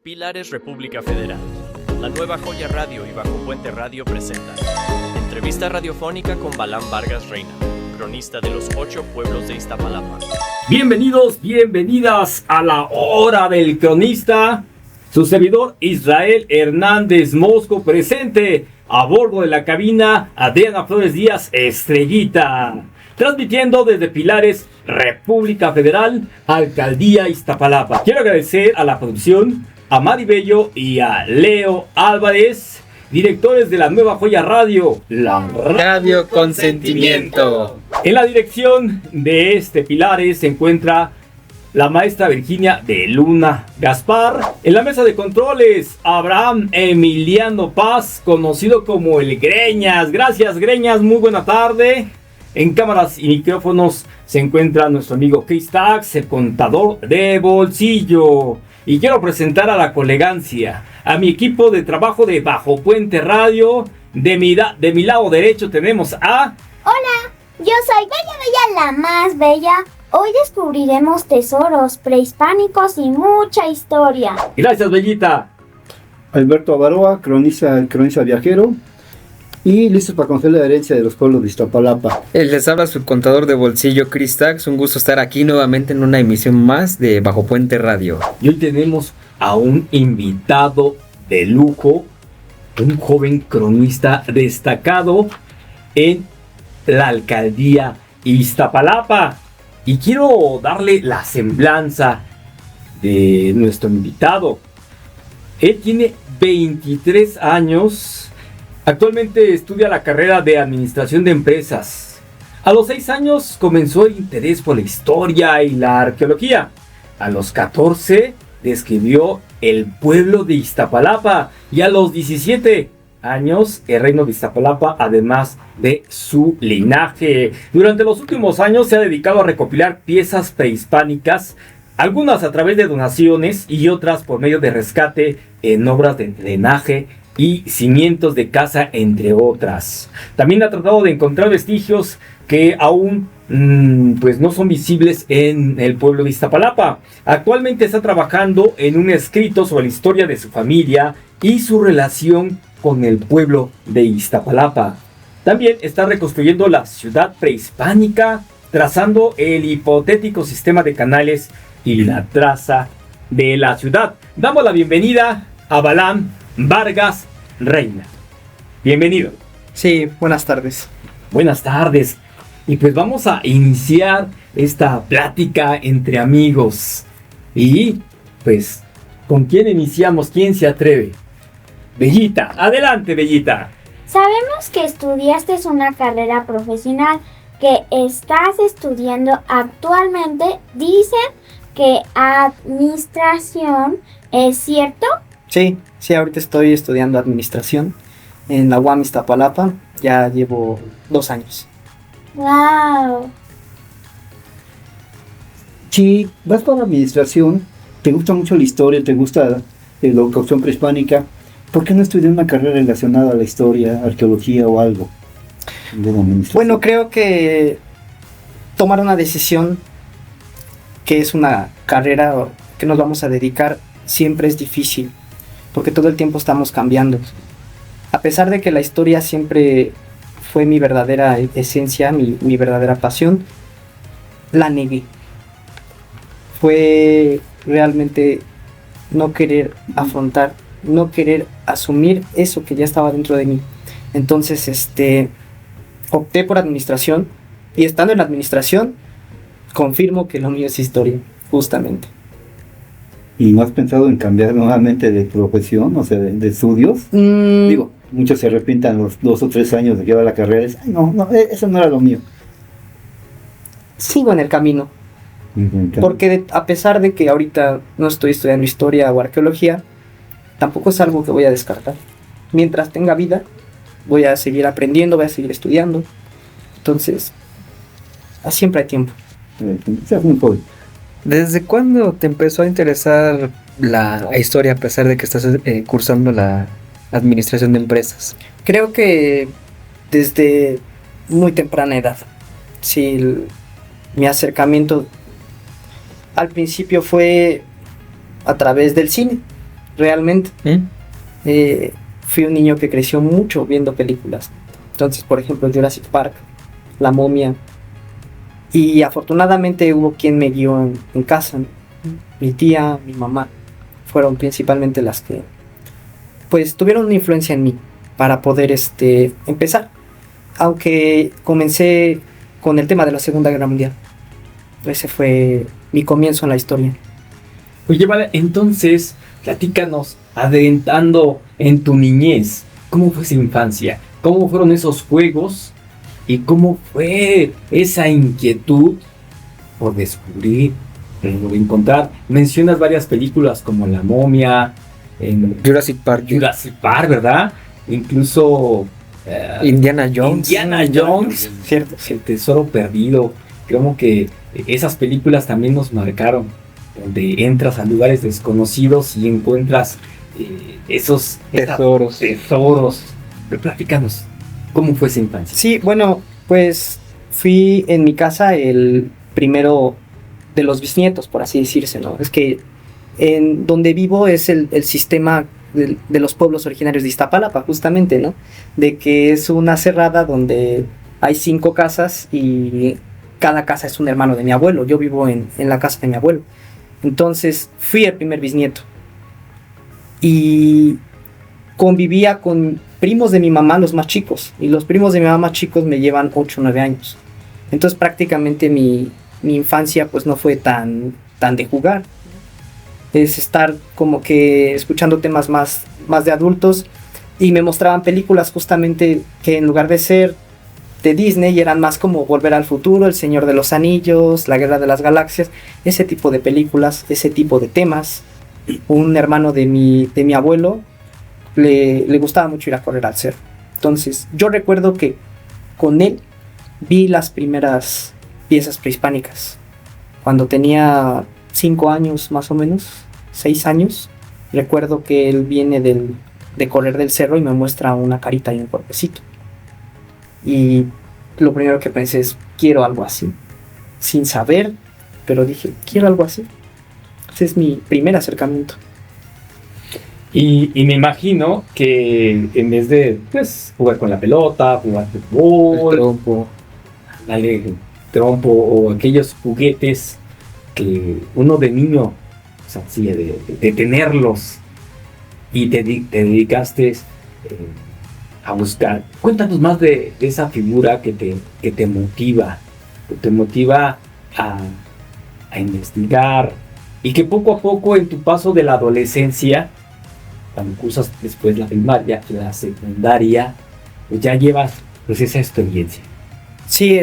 Pilares República Federal. La Nueva Joya Radio y Bajo Puente Radio presentan entrevista radiofónica con Balán Vargas Reina, cronista de los 8 pueblos de Iztapalapa. Bienvenidos, bienvenidas a la hora del cronista. Su servidor Israel Hernández Mosco presente a bordo de la cabina Adriana Flores Díaz Estrellita. Transmitiendo desde Pilares, República Federal, Alcaldía Iztapalapa. Quiero agradecer a la producción, a Mari Bello y a Leo Álvarez, directores de la Nueva Joya Radio, la Radio Consentimiento. En la dirección de este Pilares se encuentra la maestra Virginia de Luna Gaspar. En la mesa de controles, Abraham Emiliano Paz, conocido como el Greñas. Gracias, Greñas, muy buena tarde. En cámaras y micrófonos se encuentra nuestro amigo Chris Tax, el contador de bolsillo. Y quiero presentar a la colegancia, a mi equipo de trabajo de Bajo Puente Radio. De mi lado derecho tenemos a... Hola, yo soy Bella, la más bella. Hoy descubriremos tesoros prehispánicos y mucha historia. Gracias, Bellita. Alberto Avaroa, cronista viajero. Y listos para conocer la herencia de los pueblos de Iztapalapa. Les habla su contador de bolsillo, Chris Tax. Un gusto estar aquí nuevamente en una emisión más de Bajo Puente Radio. Y hoy tenemos a un invitado de lujo, un joven cronista destacado en la alcaldía Iztapalapa. Y quiero darle la semblanza de nuestro invitado. Él tiene 23 años. Actualmente estudia la carrera de Administración de Empresas. A los 6 años comenzó el interés por la historia y la arqueología. A los 14 describió el pueblo de Iztapalapa y a los 17 años el reino de Iztapalapa, además de su linaje. Durante los últimos años se ha dedicado a recopilar piezas prehispánicas, algunas a través de donaciones y otras por medio de rescate en obras de drenaje y cimientos de casa, entre otras. También ha tratado de encontrar vestigios que aún pues no son visibles en el pueblo de Iztapalapa. Actualmente está trabajando en un escrito sobre la historia de su familia y su relación con el pueblo de Iztapalapa. También está reconstruyendo la ciudad prehispánica, trazando el hipotético sistema de canales y la traza de la ciudad. Damos la bienvenida a Balán Vargas Reina. Bienvenido. Sí, buenas tardes. Buenas tardes. Y pues vamos a iniciar esta plática entre amigos. Y pues, ¿con quién iniciamos? ¿Quién se atreve? Bellita, adelante, Bellita. Sabemos que estudiaste una carrera profesional, que estás estudiando actualmente. Dicen que administración, ¿es cierto? Sí, ahorita estoy estudiando administración en la UAM Iztapalapa. Ya llevo 2 años. ¡Wow! Si vas para administración, te gusta mucho la historia, te gusta la cuestión prehispánica, ¿por qué no estudiar una carrera relacionada a la historia, arqueología o algo? Bueno, creo que tomar una decisión que es una carrera que nos vamos a dedicar siempre es difícil, porque todo el tiempo estamos cambiando. A pesar de que la historia siempre fue mi verdadera esencia, mi verdadera pasión, la negué. Fue realmente no querer afrontar, no querer asumir eso que ya estaba dentro de mí. Entonces, opté por administración, y estando en la administración, confirmo que lo mío es historia, justamente. ¿Y no has pensado en cambiar nuevamente de profesión, o sea, de estudios? Digo, muchos se arrepientan los 2 o 3 años de llevar la carrera y dicen, ay, no, eso no era lo mío. Sigo en el camino, porque a pesar de que ahorita no estoy estudiando historia o arqueología, tampoco es algo que voy a descartar. Mientras tenga vida, voy a seguir aprendiendo, voy a seguir estudiando. Entonces, siempre hay tiempo. Seas muy joven. ¿Desde cuándo te empezó a interesar la historia, a pesar de que estás cursando la administración de empresas? Creo que desde muy temprana edad. Sí, mi acercamiento al principio fue a través del cine. realmente. ¿Mm? Fui un niño que creció mucho viendo películas. Entonces, por ejemplo, Jurassic Park, La Momia. Y afortunadamente hubo quien me guió en casa, ¿no? Mi tía, mi mamá. Fueron principalmente las que, pues, tuvieron una influencia en mí para poder empezar. Aunque comencé con el tema de la Segunda Guerra Mundial. Ese fue mi comienzo en la historia. Oye, vale, entonces, platícanos, adentrando en tu niñez, ¿cómo fue esa infancia? ¿Cómo fueron esos juegos? ¿Y cómo fue esa inquietud por descubrir, por encontrar? Mencionas varias películas como La Momia, Jurassic Park. Jurassic Park, ¿verdad? Incluso Indiana Jones. Indiana Jones, Cierto. El Tesoro Perdido. Creo que esas películas también nos marcaron, donde entras a lugares desconocidos y encuentras esos Tesoros. tesoros. Pero platícanos, ¿cómo fue esa infancia? Sí, bueno, pues fui en mi casa el primero de los bisnietos, por así decirse, ¿no? Es que en donde vivo es el sistema de los pueblos originarios de Iztapalapa, justamente, ¿no? De que es una cerrada donde hay 5 casas y cada casa es un hermano de mi abuelo. Yo vivo en la casa de mi abuelo. Entonces fui el primer bisnieto. Y convivía con primos de mi mamá, los más chicos. Y los primos de mi mamá más chicos me llevan 8 o 9 años. Entonces prácticamente mi infancia pues no fue tan de jugar. Es estar como que escuchando temas más de adultos. Y me mostraban películas justamente que en lugar de ser de Disney eran más como Volver al Futuro, El Señor de los Anillos, La Guerra de las Galaxias. Ese tipo de películas, ese tipo de temas. Un hermano de mi abuelo le gustaba mucho ir a correr al cerro. Entonces yo recuerdo que con él vi las primeras piezas prehispánicas. Cuando tenía 5 años más o menos, 6 años, recuerdo que él viene de correr del cerro y me muestra una carita y un cuerpecito. Y lo primero que pensé es, quiero algo así. Sin saber, pero dije, quiero algo así. Ese es mi primer acercamiento. Y me imagino que en vez de pues, jugar con la pelota, jugar fútbol, El trompo. dale trompo o aquellos juguetes que uno de niño, o sea, sí, de tenerlos y te dedicaste a buscar. Cuéntanos más de esa figura que te motiva, a investigar y que poco a poco en tu paso de la adolescencia, cuando cursas después la primaria, la secundaria, pues ya llevas pues esa experiencia. Sí,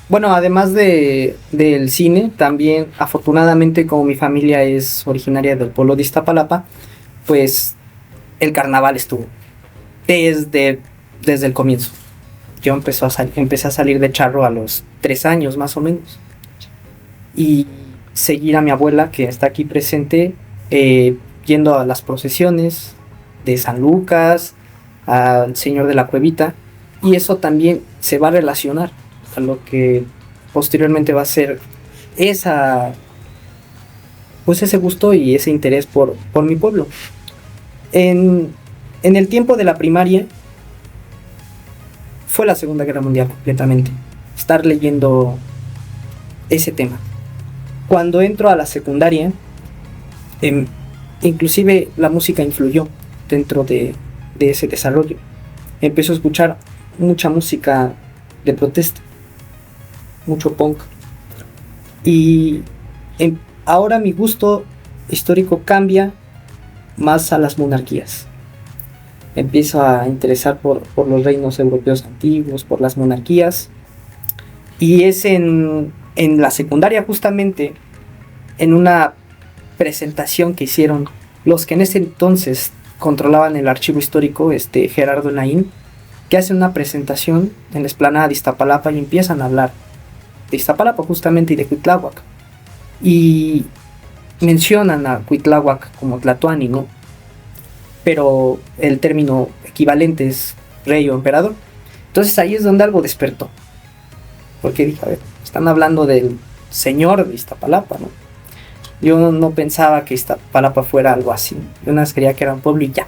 bueno, además del cine, también afortunadamente como mi familia es originaria del pueblo de Iztapalapa, pues el carnaval estuvo desde el comienzo. Yo empecé a salir de charro a los 3 años más o menos. Y seguir a mi abuela que está aquí presente, yendo a las procesiones de San Lucas, al Señor de la Cuevita. Y eso también se va a relacionar a lo que posteriormente va a ser ese gusto y ese interés por mi pueblo. En el tiempo de la primaria fue la Segunda Guerra Mundial completamente. Estar leyendo ese tema. Cuando entro a la secundaria, inclusive la música influyó dentro de ese desarrollo. Empecé a escuchar mucha música de protesta, mucho punk. Y ahora mi gusto histórico cambia más a las monarquías. Empiezo a interesar por los reinos europeos antiguos, por las monarquías. Y es en la secundaria justamente, en una presentación que hicieron los que en ese entonces controlaban el archivo histórico, Gerardo Naín, que hacen una presentación en la explanada de Iztapalapa y empiezan a hablar de Iztapalapa justamente y de Cuitláhuac. Y mencionan a Cuitláhuac como Tlatoani, ¿no? Pero el término equivalente es rey o emperador. Entonces ahí es donde algo despertó. Porque dije, a ver, están hablando del señor de Iztapalapa, ¿no? Yo no pensaba que Iztapalapa fuera algo así. Yo nada más creía que era un pueblo y ya,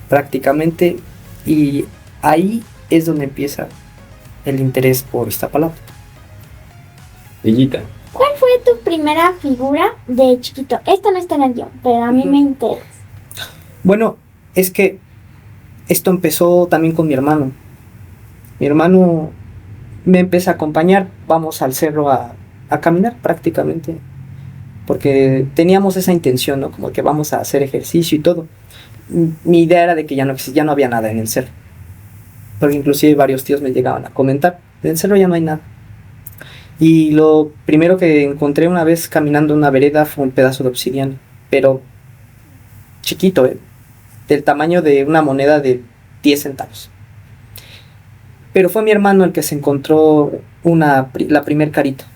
prácticamente. Y ahí es donde empieza el interés por Iztapalapa. Villita. ¿Cuál fue tu primera figura de chiquito? Esto no está en el guión, pero a mí me interesa. Bueno, es que esto empezó también con mi hermano. Mi hermano me empieza a acompañar, vamos al cerro a caminar prácticamente, porque teníamos esa intención, ¿no? Como que vamos a hacer ejercicio y todo. Mi idea era de que ya no había nada en el cerro, porque inclusive varios tíos me llegaban a comentar, en el cerro ya no hay nada. Y lo primero que encontré una vez caminando en una vereda fue un pedazo de obsidiana, pero chiquito, del tamaño de una moneda de 10 centavos. Pero fue mi hermano el que se encontró la primer carita.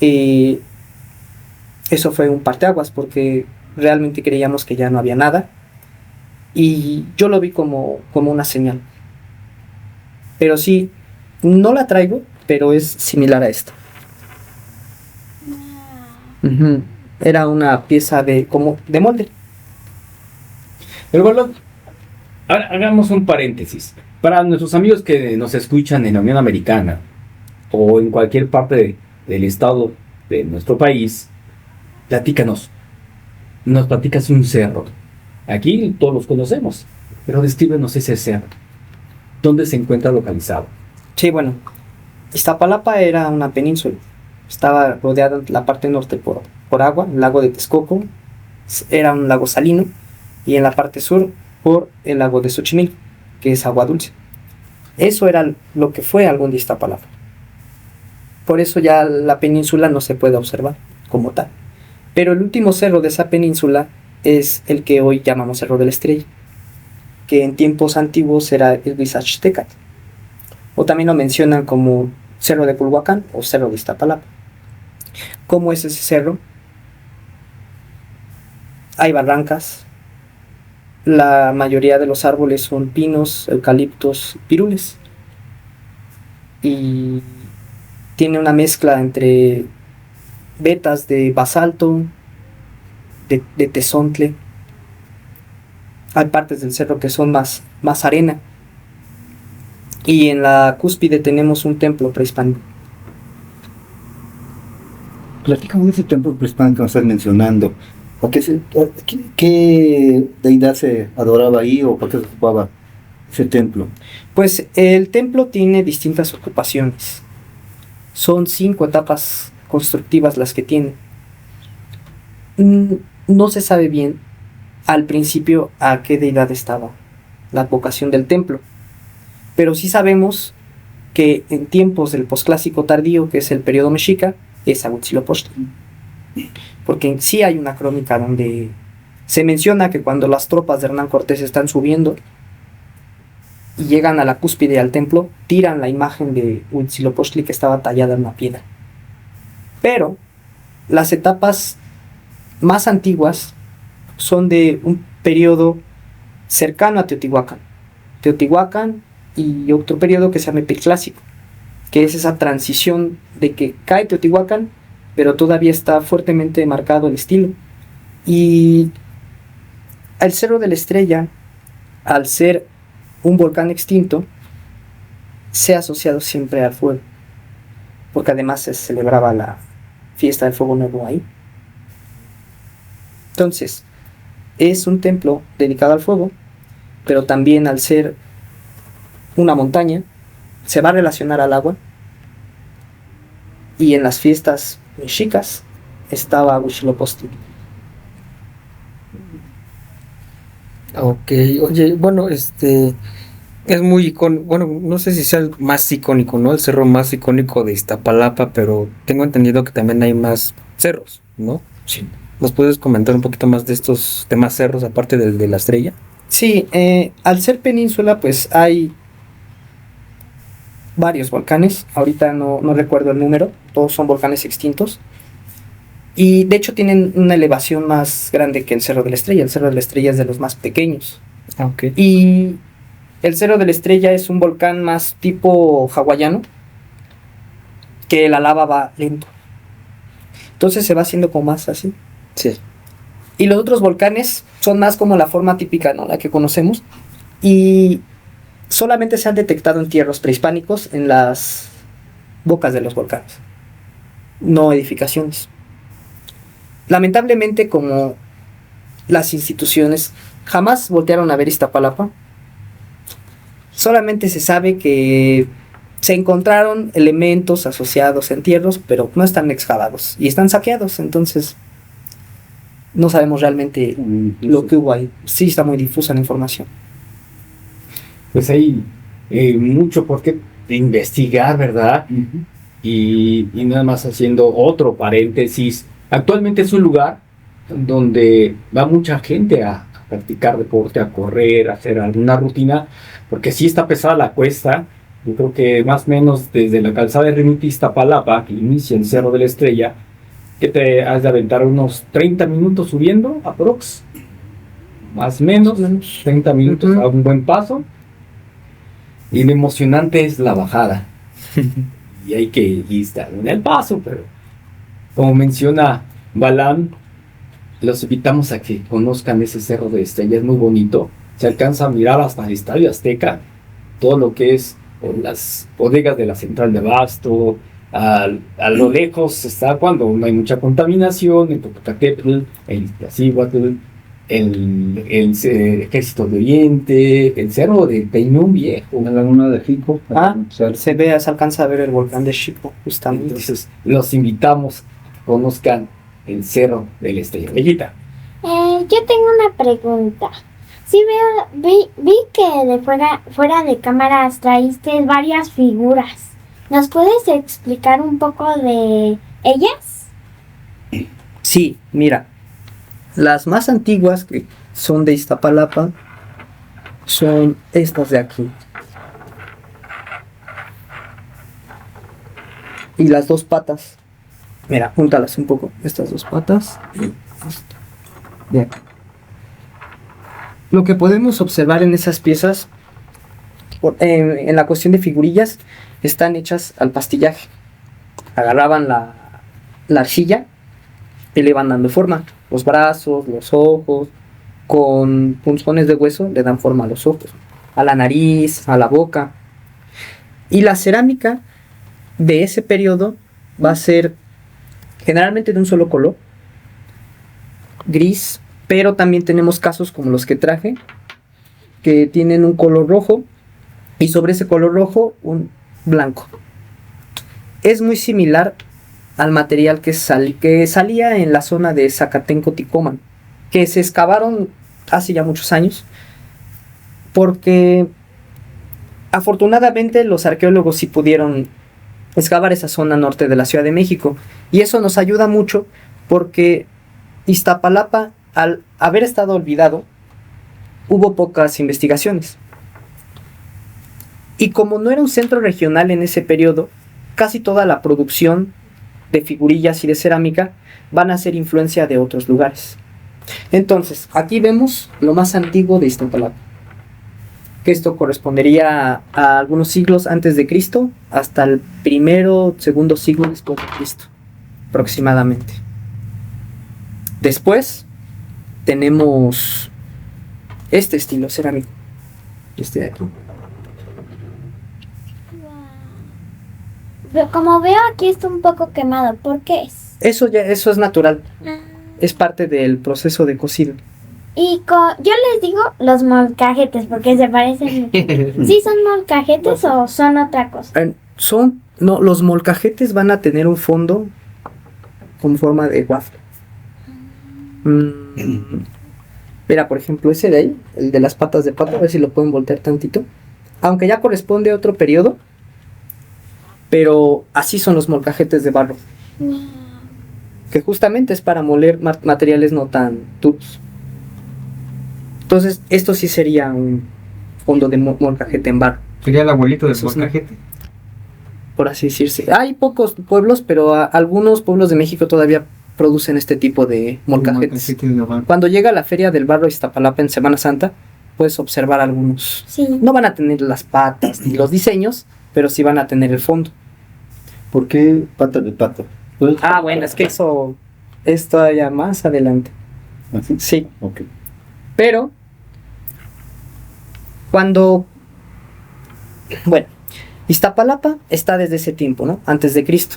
Eso fue un parteaguas porque realmente creíamos que ya no había nada. Y yo lo vi como una señal. Pero sí, no la traigo, pero es similar a esta. Ujú. Era una pieza de molde. Pero bueno, ahora hagamos un paréntesis. Para nuestros amigos que nos escuchan en la Unión Americana o en cualquier parte del estado de nuestro país, platícanos. Nos platicas un cerro. Aquí todos los conocemos, pero descríbenos ese cerro. ¿Dónde se encuentra localizado? Sí, bueno, Iztapalapa era una península. Estaba rodeada en la parte norte por agua, el lago de Texcoco. Era un lago salino. Y en la parte sur por el lago de Xochimilco, que es agua dulce. Eso era lo que fue algún día Iztapalapa. Por eso ya la península no se puede observar como tal. Pero el último cerro de esa península es el que hoy llamamos Cerro de la Estrella, que en tiempos antiguos era el Huizachtecatl, o también lo mencionan como Cerro de Culhuacán o Cerro de Iztapalapa. ¿Cómo es ese cerro? Hay barrancas. La mayoría de los árboles son pinos, eucaliptos, pirules. Y tiene una mezcla entre vetas de basalto, de tezontle. Hay partes del cerro que son más arena. Y en la cúspide tenemos un templo prehispánico. Platícame de ese templo prehispánico que nos estás mencionando. ¿Qué deidad se adoraba ahí o por qué se ocupaba ese templo? Pues el templo tiene distintas ocupaciones. Son 5 etapas constructivas las que tiene. No se sabe bien al principio a qué deidad estaba la advocación del templo, pero sí sabemos que en tiempos del posclásico tardío, que es el periodo mexica, es a Huitzilopochtli. Porque sí hay una crónica donde se menciona que cuando las tropas de Hernán Cortés están subiendo y llegan a la cúspide al templo, tiran la imagen de Huitzilopochtli que estaba tallada en una piedra. Pero las etapas más antiguas son de un periodo cercano a Teotihuacán y otro periodo que se llama Epiclásico, que es esa transición de que cae Teotihuacán, pero todavía está fuertemente marcado el estilo. Y el Cerro de la Estrella, al ser un volcán extinto, se ha asociado siempre al fuego, porque además se celebraba la fiesta del fuego nuevo ahí. Entonces, es un templo dedicado al fuego, pero también al ser una montaña, se va a relacionar al agua. Y en las fiestas mexicas estaba Huitzilopochtli. Ok, oye, bueno, es muy icónico, bueno, no sé si sea el más icónico, ¿no? El cerro más icónico de Iztapalapa, pero tengo entendido que también hay más cerros, ¿no? Sí. ¿Nos puedes comentar un poquito más de estos demás cerros, aparte del de la Estrella? Sí, al ser península, pues hay varios volcanes. Ahorita no recuerdo el número, todos son volcanes extintos. Y de hecho tienen una elevación más grande que el Cerro de la Estrella. El Cerro de la Estrella es de los más pequeños. Ok. Y el Cerro de la Estrella es un volcán más tipo hawaiano, que la lava va lento. Entonces se va haciendo como más así. Sí. Y los otros volcanes son más como la forma típica, ¿no? La que conocemos. Y solamente se han detectado entierros prehispánicos en las bocas de los volcanes, no edificaciones. Lamentablemente, como las instituciones jamás voltearon a ver Iztapalapa, solamente se sabe que se encontraron elementos asociados a entierros, pero no están excavados y están saqueados, entonces no sabemos realmente lo que hubo ahí. Sí está muy difusa la información. Pues hay mucho por qué investigar, ¿verdad? Y nada más haciendo otro paréntesis. Actualmente es un lugar donde va mucha gente a practicar deporte, a correr, a hacer alguna rutina, porque sí está pesada la cuesta. Yo creo que más o menos desde la calzada de Rimiti Iztapalapa, que inicia el Cerro de la Estrella, que te has de aventar unos 30 minutos subiendo, aprox. Más o menos, 30 minutos a un buen paso. Y lo emocionante es la bajada. Y hay que ir en el paso, pero como menciona Balán, los invitamos a que conozcan ese Cerro de Estrella, es muy bonito. Se alcanza a mirar hasta el Estadio Azteca, todo lo que es las bodegas de la central de abasto. A lo lejos está cuando no hay mucha contaminación, el Popocatépetl, el Iztaccíhuatl, el Ejército de Oriente, el Cerro de Peñón Viejo. La laguna de Jico. Se alcanza a ver el volcán de Xipo, justamente. Entonces, los invitamos a que conozcan el Cerro de la Estrella. Bellita. Yo tengo una pregunta. Sí, vi que de fuera de cámaras traíste varias figuras. ¿Nos puedes explicar un poco de ellas? Sí, mira, las más antiguas que son de Iztapalapa son estas de aquí. Y las dos patas. Mira, júntalas un poco. Estas dos patas. Bien. Lo que podemos observar en esas piezas, en la cuestión de figurillas, están hechas al pastillaje. Agarraban la arcilla y le iban dando forma. Los brazos, los ojos, con punzones de hueso le dan forma a los ojos, a la nariz, a la boca. Y la cerámica de ese periodo va a ser generalmente de un solo color, gris, pero también tenemos casos como los que traje, que tienen un color rojo y sobre ese color rojo un blanco. Es muy similar al material que salía en la zona de Zacatenco-Ticomán, que se excavaron hace ya muchos años, porque afortunadamente los arqueólogos sí pudieron excavar esa zona norte de la Ciudad de México, y eso nos ayuda mucho porque Iztapalapa, al haber estado olvidado, hubo pocas investigaciones. Y como no era un centro regional en ese periodo, casi toda la producción de figurillas y de cerámica van a ser influencia de otros lugares. Entonces, aquí vemos lo más antiguo de Iztapalapa, que esto correspondería a algunos siglos antes de Cristo, hasta el segundo siglo después de Cristo, aproximadamente. Después tenemos este estilo cerámico, este de aquí. Como veo aquí está un poco quemado. ¿Por qué es? Eso es natural, es parte del proceso de cocido. Y yo les digo los molcajetes porque se parecen. ¿Sí son molcajetes o son otra cosa? No, los molcajetes van a tener un fondo con forma de waffle. Mira, por ejemplo, ese de ahí, el de las patas de pato, a ver si lo pueden voltear tantito. Aunque ya corresponde a otro periodo, pero así son los molcajetes de barro. Que justamente es para moler materiales no tan duros. Entonces, esto sí sería un fondo de molcajete en barro. Sería el abuelito del molcajete. Por así decirse. Hay pocos pueblos, pero algunos pueblos de México todavía producen este tipo de molcajetes. Cuando llega la Feria del Barro Iztapalapa en Semana Santa, puedes observar algunos. Sí. No van a tener las patas ni los diseños, pero sí van a tener el fondo. ¿Por qué patas de pato? Pues, Bueno, es que eso es todavía más adelante. ¿así? Sí, Ok. pero cuando, bueno, Iztapalapa está desde ese tiempo, ¿no? Antes de Cristo,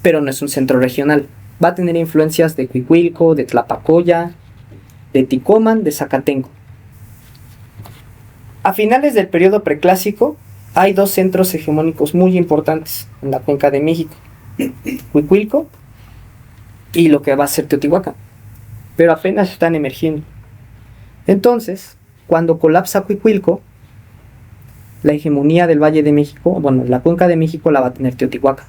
pero no es un centro regional. Va a tener influencias de Cuicuilco, de Tlapacoya, de Ticoman, de Zacatenco. A finales del periodo preclásico hay dos centros hegemónicos muy importantes en la cuenca de México: Cuicuilco y lo que va a ser Teotihuacán, pero apenas están emergiendo. Entonces, cuando colapsa Cuicuilco, la hegemonía del Valle de México, bueno, la cuenca de México la va a tener Teotihuacán.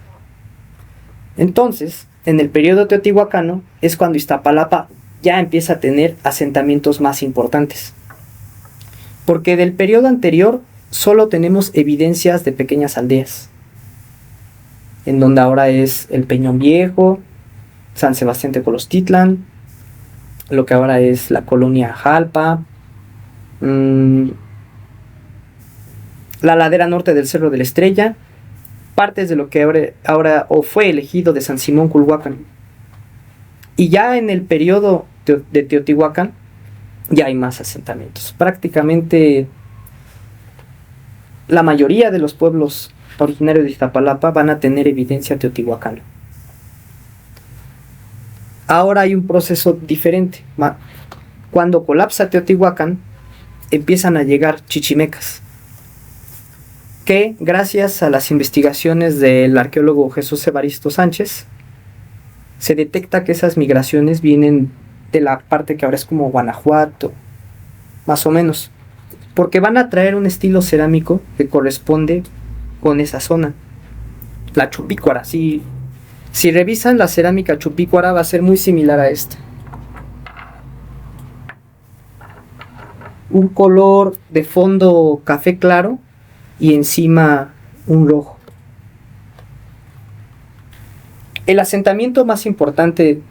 Entonces, en el periodo teotihuacano es cuando Iztapalapa ya empieza a tener asentamientos más importantes. Porque del periodo anterior solo tenemos evidencias de pequeñas aldeas, en donde ahora es el Peñón Viejo, San Sebastián Tepolochtitlan, lo que ahora es la colonia Jalpa, la ladera norte del Cerro de la Estrella, partes de lo que ahora o fue elegido de San Simón Culhuacán. Y ya en el periodo de Teotihuacán ya hay más asentamientos. Prácticamente la mayoría de los pueblos originarios de Iztapalapa van a tener evidencia teotihuacana. Ahora hay un proceso diferente. Cuando colapsa Teotihuacán, empiezan a llegar chichimecas, que gracias a las investigaciones del arqueólogo Jesús Evaristo Sánchez, se detecta que esas migraciones vienen de la parte que ahora es como Guanajuato, más o menos, porque van a traer un estilo cerámico que corresponde con esa zona, la chupícuara. Si revisan la cerámica chupícuara, va a ser muy similar a esta. Un color de fondo café claro y encima un rojo. El asentamiento más importante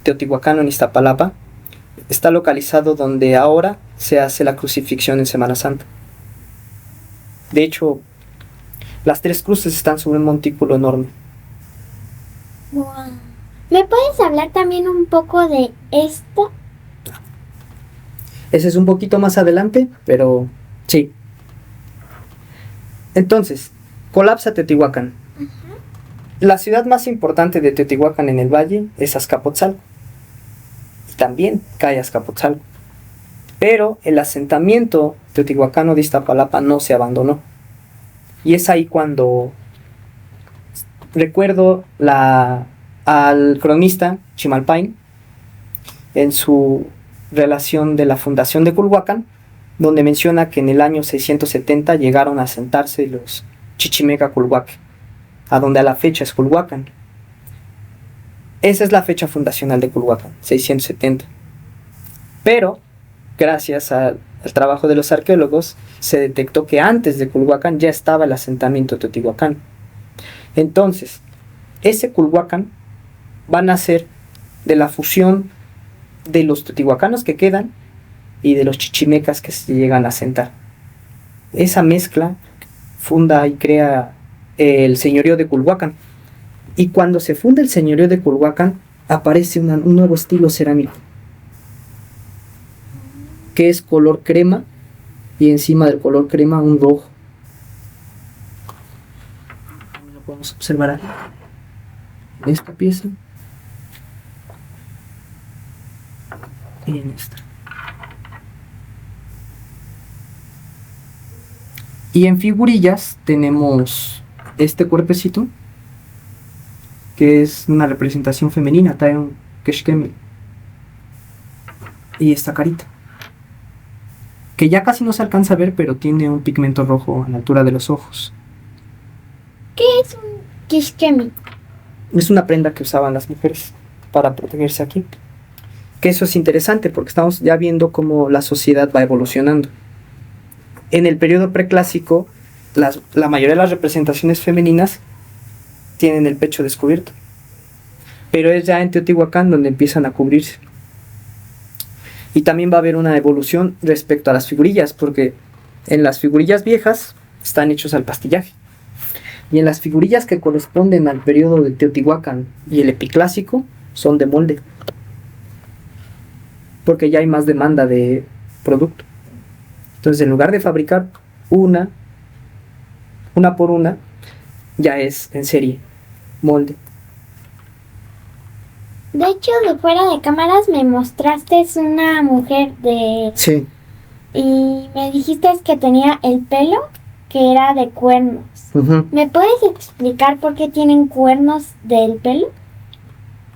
teotihuacano en Iztapalapa está localizado donde ahora se hace la crucifixión en Semana Santa. De hecho, las tres cruces están sobre un montículo enorme. Wow. ¿Me puedes hablar también un poco de esto? Ese es un poquito más adelante, pero sí. Entonces, colapsa Teotihuacán. La ciudad más importante de Teotihuacán en el valle es Azcapotzalco. Y también cae Azcapotzalco. Pero el asentamiento teotihuacano de Iztapalapa no se abandonó. Y es ahí cuando recuerdo al cronista Chimalpain en su relación de la fundación de Culhuacán, donde menciona que en el año 670 llegaron a asentarse los Chichimeca Culhuaque, a donde a la fecha es Culhuacán. Esa es la fecha fundacional de Culhuacán, 670. Pero, gracias al trabajo de los arqueólogos, se detectó que antes de Culhuacán ya estaba el asentamiento teotihuacano. Entonces, ese Culhuacán va a nacer de la fusión de los teotihuacanos que quedan y de los chichimecas que se llegan a asentar. Esa mezcla funda y crea el señorío de Culhuacán. Y cuando se funda el señorío de Culhuacán, aparece un nuevo estilo cerámico, que es color crema, y encima del color crema un rojo. Lo podemos observar aquí, en esta pieza y en esta. Y en figurillas tenemos este cuerpecito, que es una representación femenina, trae un keshkemi, y esta carita, que ya casi no se alcanza a ver, pero tiene un pigmento rojo a la altura de los ojos. ¿Qué es un kishkemi? Es una prenda que usaban las mujeres para protegerse aquí. Que eso es interesante porque estamos ya viendo cómo la sociedad va evolucionando. En el periodo preclásico, la mayoría de las representaciones femeninas tienen el pecho descubierto. Pero es ya en Teotihuacán donde empiezan a cubrirse. Y también va a haber una evolución respecto a las figurillas, porque en las figurillas viejas están hechos al pastillaje. Y en las figurillas que corresponden al periodo de Teotihuacán y el epiclásico son de molde. Porque ya hay más demanda de producto. Entonces, en lugar de fabricar una por una, ya es en serie, molde. De hecho, de fuera de cámaras me mostraste una mujer de... Sí. Y me dijiste que tenía el pelo que era de cuernos. Ujú. ¿Me puedes explicar por qué tienen cuernos del pelo?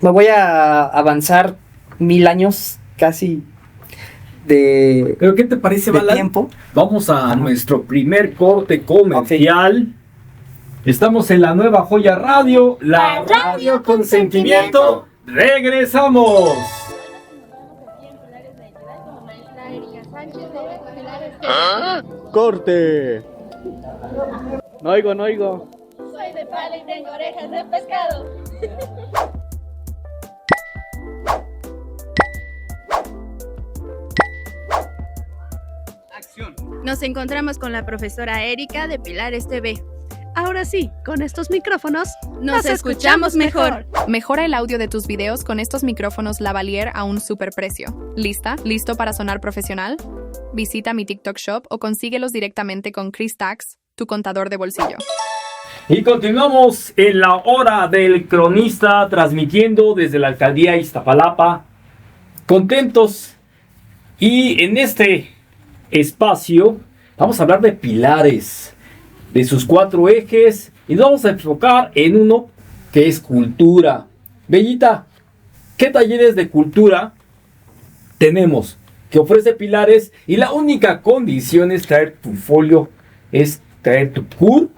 Me voy a avanzar 1000 años casi de ¿Pero qué te parece, Balán? tiempo. Vamos a nuestro primer corte comercial. Estamos en la nueva joya radio, la radio con sentimiento. ¡Regresamos! ¡Corte! No oigo. Soy de pala y tengo orejas de pescado. Nos encontramos con la profesora Erika de Pilares TV. Ahora sí, con estos micrófonos nos escuchamos mejor. Mejora el audio de tus videos con estos micrófonos lavalier a un superprecio. ¿Lista? ¿Listo para sonar profesional? Visita mi TikTok Shop o consíguelos directamente con Chris Tax, tu contador de bolsillo. Y continuamos en la hora del cronista, transmitiendo desde la alcaldía Iztapalapa. Contentos. Y en este espacio vamos a hablar de pilares, de sus 4 ejes, y nos vamos a enfocar en uno que es cultura. Bellita, ¿qué talleres de cultura tenemos que ofrece Pilares? Y la única condición es traer tu folio, es traer tu CUR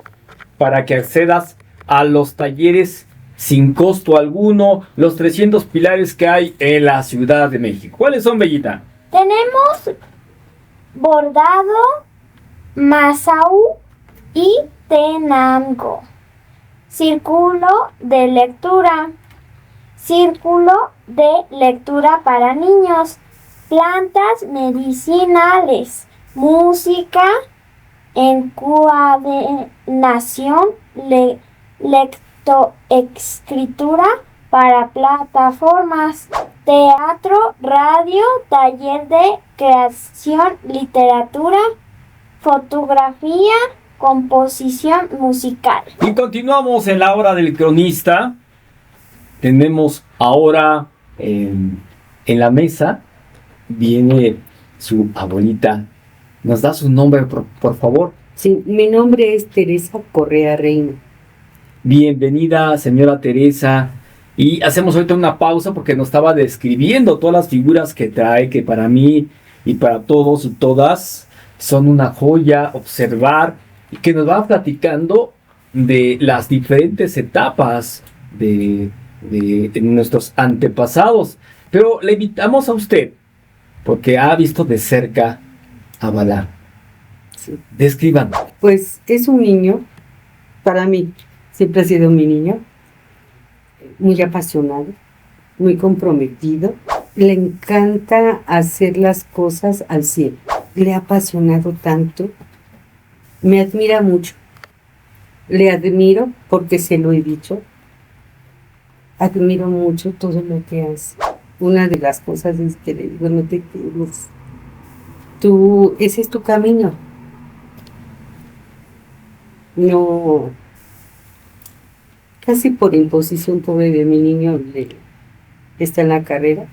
para que accedas a los talleres sin costo alguno, los 300 pilares que hay en la Ciudad de México. ¿Cuáles son, Bellita? Tenemos bordado, masau y tenango. Círculo de lectura. Círculo de lectura para niños. Plantas medicinales. Música. Encuadernación. Lectoescritura para plataformas. Teatro, radio, taller de creación, literatura, fotografía, composición musical. Y continuamos en la hora del cronista. Tenemos ahora en la mesa, viene su abuelita. ¿Nos da su nombre, por favor? Sí, mi nombre es Teresa Correa Reina. Bienvenida, señora Teresa. Y hacemos ahorita una pausa porque nos estaba describiendo todas las figuras que trae, que para mí y para todos y todas son una joya observar, y que nos va platicando de las diferentes etapas de nuestros antepasados. Pero le invitamos a usted, porque ha visto de cerca a Balán. Sí. Describan. Pues es un niño, para mí, siempre ha sido mi niño, muy apasionado, muy comprometido. Le encanta hacer las cosas al 100. Le ha apasionado tanto. Me admira mucho. Le admiro porque se lo he dicho. Admiro mucho todo lo que hace. Una de las cosas es que le digo, no te quedes. Ese es tu camino. No, casi por imposición, pobre de mi niño, está en la carrera.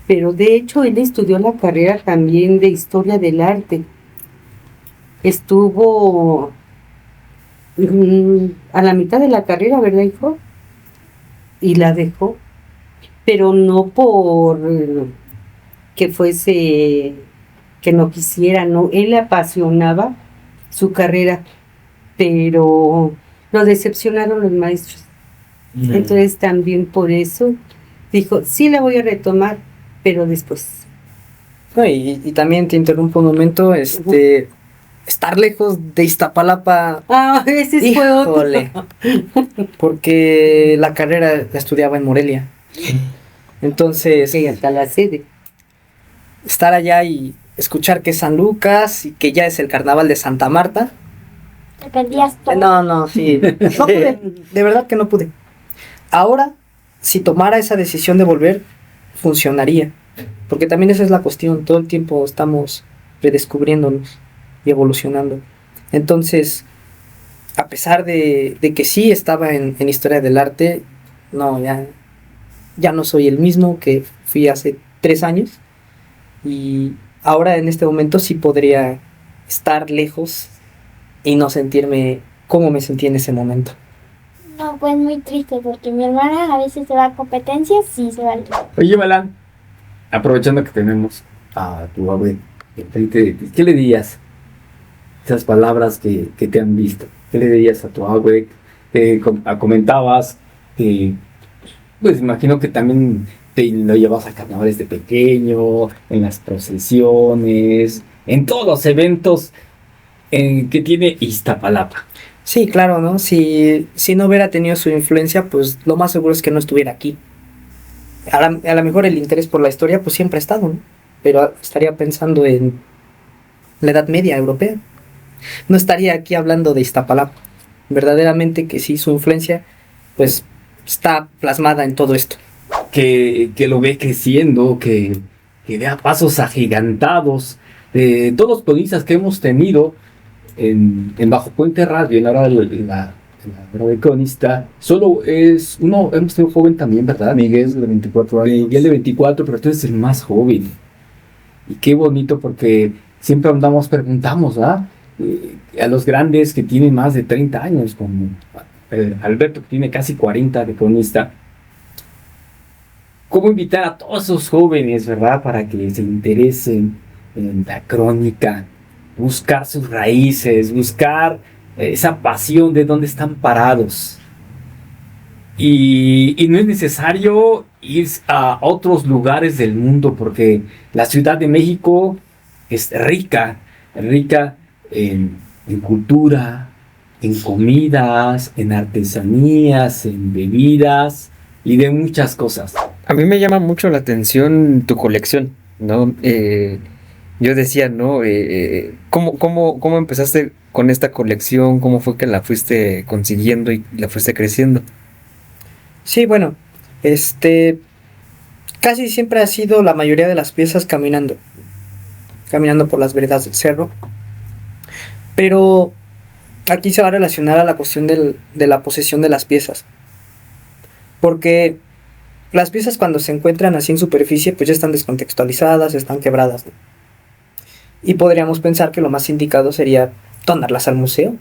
Pero de hecho él estudió la carrera también de Historia del Arte. Estuvo a la mitad de la carrera, ¿verdad, hijo? Y la dejó. Pero no por que fuese, que no quisiera, no. Él le apasionaba su carrera, pero lo decepcionaron los maestros. Entonces también por eso dijo, sí la voy a retomar, pero después. No, y también te interrumpo un momento, estar lejos de Iztapalapa. Ah, ese fue otro. Híjole, porque la carrera la estudiaba en Morelia. Entonces, Sí, hasta la sede. estar allá y escuchar que es San Lucas y que ya es el carnaval de Santa Marta. que perdías todo. No, sí. No pude, de verdad que no pude. Ahora, si tomara esa decisión de volver, funcionaría. Porque también esa es la cuestión, todo el tiempo estamos redescubriéndonos y evolucionando. Entonces, a pesar de que sí estaba en historia del arte, no, ya no soy el mismo que fui hace 3 años. Y ahora en este momento sí podría estar lejos y no sentirme como me sentí en ese momento. No, pues muy triste porque mi hermana a veces se va a competencias y se va al... Oye, Balán, aprovechando que tenemos a tu abuelo enfrente de ti, ¿qué le dirías? Esas palabras que te han visto, ¿qué le dirías a tu abuelo? Comentabas que, pues imagino que también te lo llevas a carnavales de pequeño, en las procesiones, en todos los eventos que tiene Iztapalapa. Sí, claro, ¿no? Si no hubiera tenido su influencia, pues lo más seguro es que no estuviera aquí. A lo mejor el interés por la historia pues siempre ha estado, ¿no? Pero estaría pensando en la Edad Media europea. No estaría aquí hablando de Iztapalapa. Verdaderamente que sí, su influencia pues está plasmada en todo esto. Que lo ve creciendo, que vea pasos agigantados de todos los cronistas que hemos tenido en Bajo Puente Radio, en la hora de cronista. Solo es uno, hemos tenido joven también, ¿verdad? Miguel de 24 años. Miguel de 24, pero tú eres el más joven. Y qué bonito porque siempre preguntamos, ¿verdad? A los grandes que tienen más de 30 años, como Alberto, que tiene casi 40 de cronista. ¿Cómo invitar a todos esos jóvenes, verdad, para que se interesen en la crónica, buscar sus raíces, buscar esa pasión de dónde están parados? Y no es necesario ir a otros lugares del mundo, porque la Ciudad de México es rica en cultura, en comidas, en artesanías, en bebidas y de muchas cosas. A mí me llama mucho la atención tu colección, ¿no? Yo decía, ¿no? ¿Cómo empezaste con esta colección? ¿Cómo fue que la fuiste consiguiendo y la fuiste creciendo? Sí, bueno, casi siempre ha sido la mayoría de las piezas caminando por las veredas del cerro. Pero aquí se va a relacionar a la cuestión de la posesión de las piezas. Porque las piezas cuando se encuentran así en superficie, pues ya están descontextualizadas, están quebradas, ¿no? Y podríamos pensar que lo más indicado sería donarlas al museo.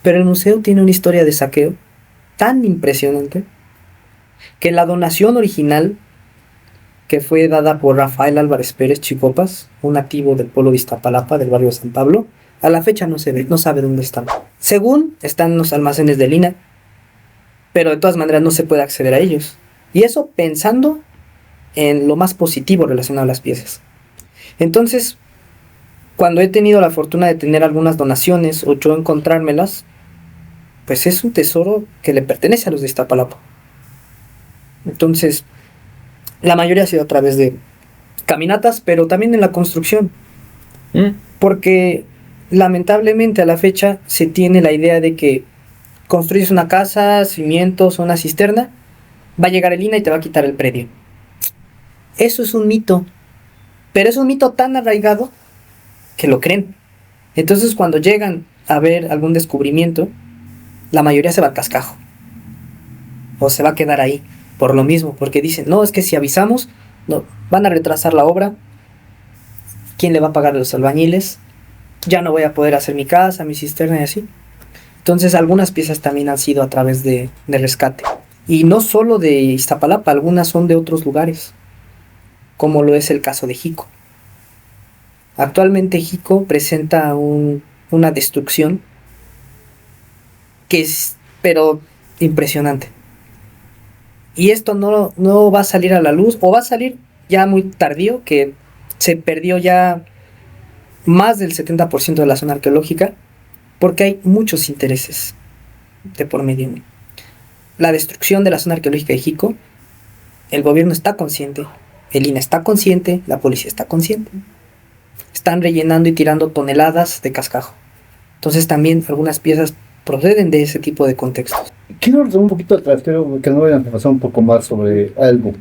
Pero el museo tiene una historia de saqueo tan impresionante que la donación original, que fue dada por Rafael Álvarez Pérez Chicopas, un nativo del pueblo de Iztapalapa, del barrio San Pablo, a la fecha no sabe dónde están. Según están en los almacenes de Lina, pero de todas maneras no se puede acceder a ellos. Y eso pensando en lo más positivo relacionado a las piezas. Entonces, cuando he tenido la fortuna de tener algunas donaciones o yo encontrármelas, pues es un tesoro que le pertenece a los de Iztapalapa. Entonces, la mayoría ha sido a través de caminatas, pero también en la construcción. Porque lamentablemente a la fecha se tiene la idea de que construyes una casa, cimientos o una cisterna, va a llegar el INA y te va a quitar el predio. Eso es un mito, pero es un mito tan arraigado que lo creen. Entonces cuando llegan a ver algún descubrimiento, la mayoría se va al cascajo o se va a quedar ahí por lo mismo, porque dicen, no, es que si avisamos, no, van a retrasar la obra, ¿quién le va a pagar a los albañiles? Ya no voy a poder hacer mi casa, mi cisterna y así. Entonces algunas piezas también han sido a través de rescate. Y no solo de Iztapalapa, algunas son de otros lugares, como lo es el caso de Jico. Actualmente Jico presenta una destrucción que es, pero impresionante. Y esto no va a salir a la luz, o va a salir ya muy tardío, que se perdió ya más del 70% de la zona arqueológica, porque hay muchos intereses de por medio. La destrucción de la zona arqueológica de Jico, el gobierno está consciente, el INA está consciente, la policía está consciente. Están rellenando y tirando toneladas de cascajo. Entonces también algunas piezas proceden de ese tipo de contextos. Quiero regresar un poquito atrás, creo que no vayan a pasar un poco más sobre algo.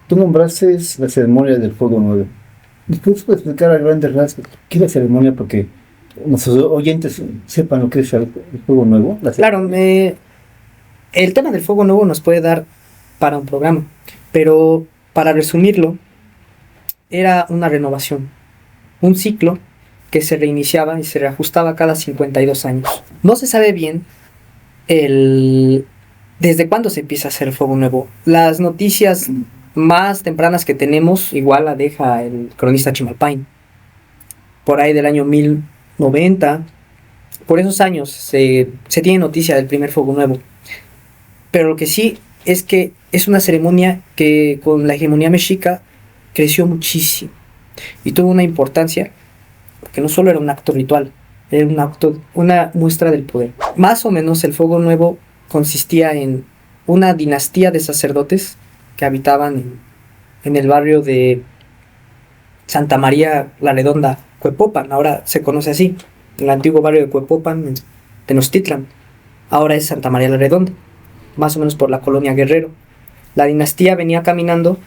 Tú nombraste la ceremonia del Fuego Nuevo. ¿Puedes explicar a grandes rasgos qué es la ceremonia? Porque nuestros oyentes sepan lo que es el Fuego Nuevo. Claro, el tema del Fuego Nuevo nos puede dar para un programa, pero para resumirlo, era una renovación, un ciclo que se reiniciaba y se reajustaba cada 52 años. No se sabe bien desde cuándo se empieza a hacer el Fuego Nuevo. Las noticias más tempranas que tenemos, igual la deja el cronista Chimalpain, por ahí del año 1090, por esos años se tiene noticia del primer Fuego Nuevo. Pero lo que sí es que es una ceremonia que con la hegemonía mexica creció muchísimo y tuvo una importancia, porque no solo era un acto ritual, era una muestra del poder. Más o menos el Fuego Nuevo consistía en una dinastía de sacerdotes que habitaban en el barrio de Santa María la Redonda, Cuepopan, ahora se conoce así, el antiguo barrio de Cuepopan, Tenochtitlan, ahora es Santa María la Redonda, más o menos por la colonia Guerrero. La dinastía venía caminando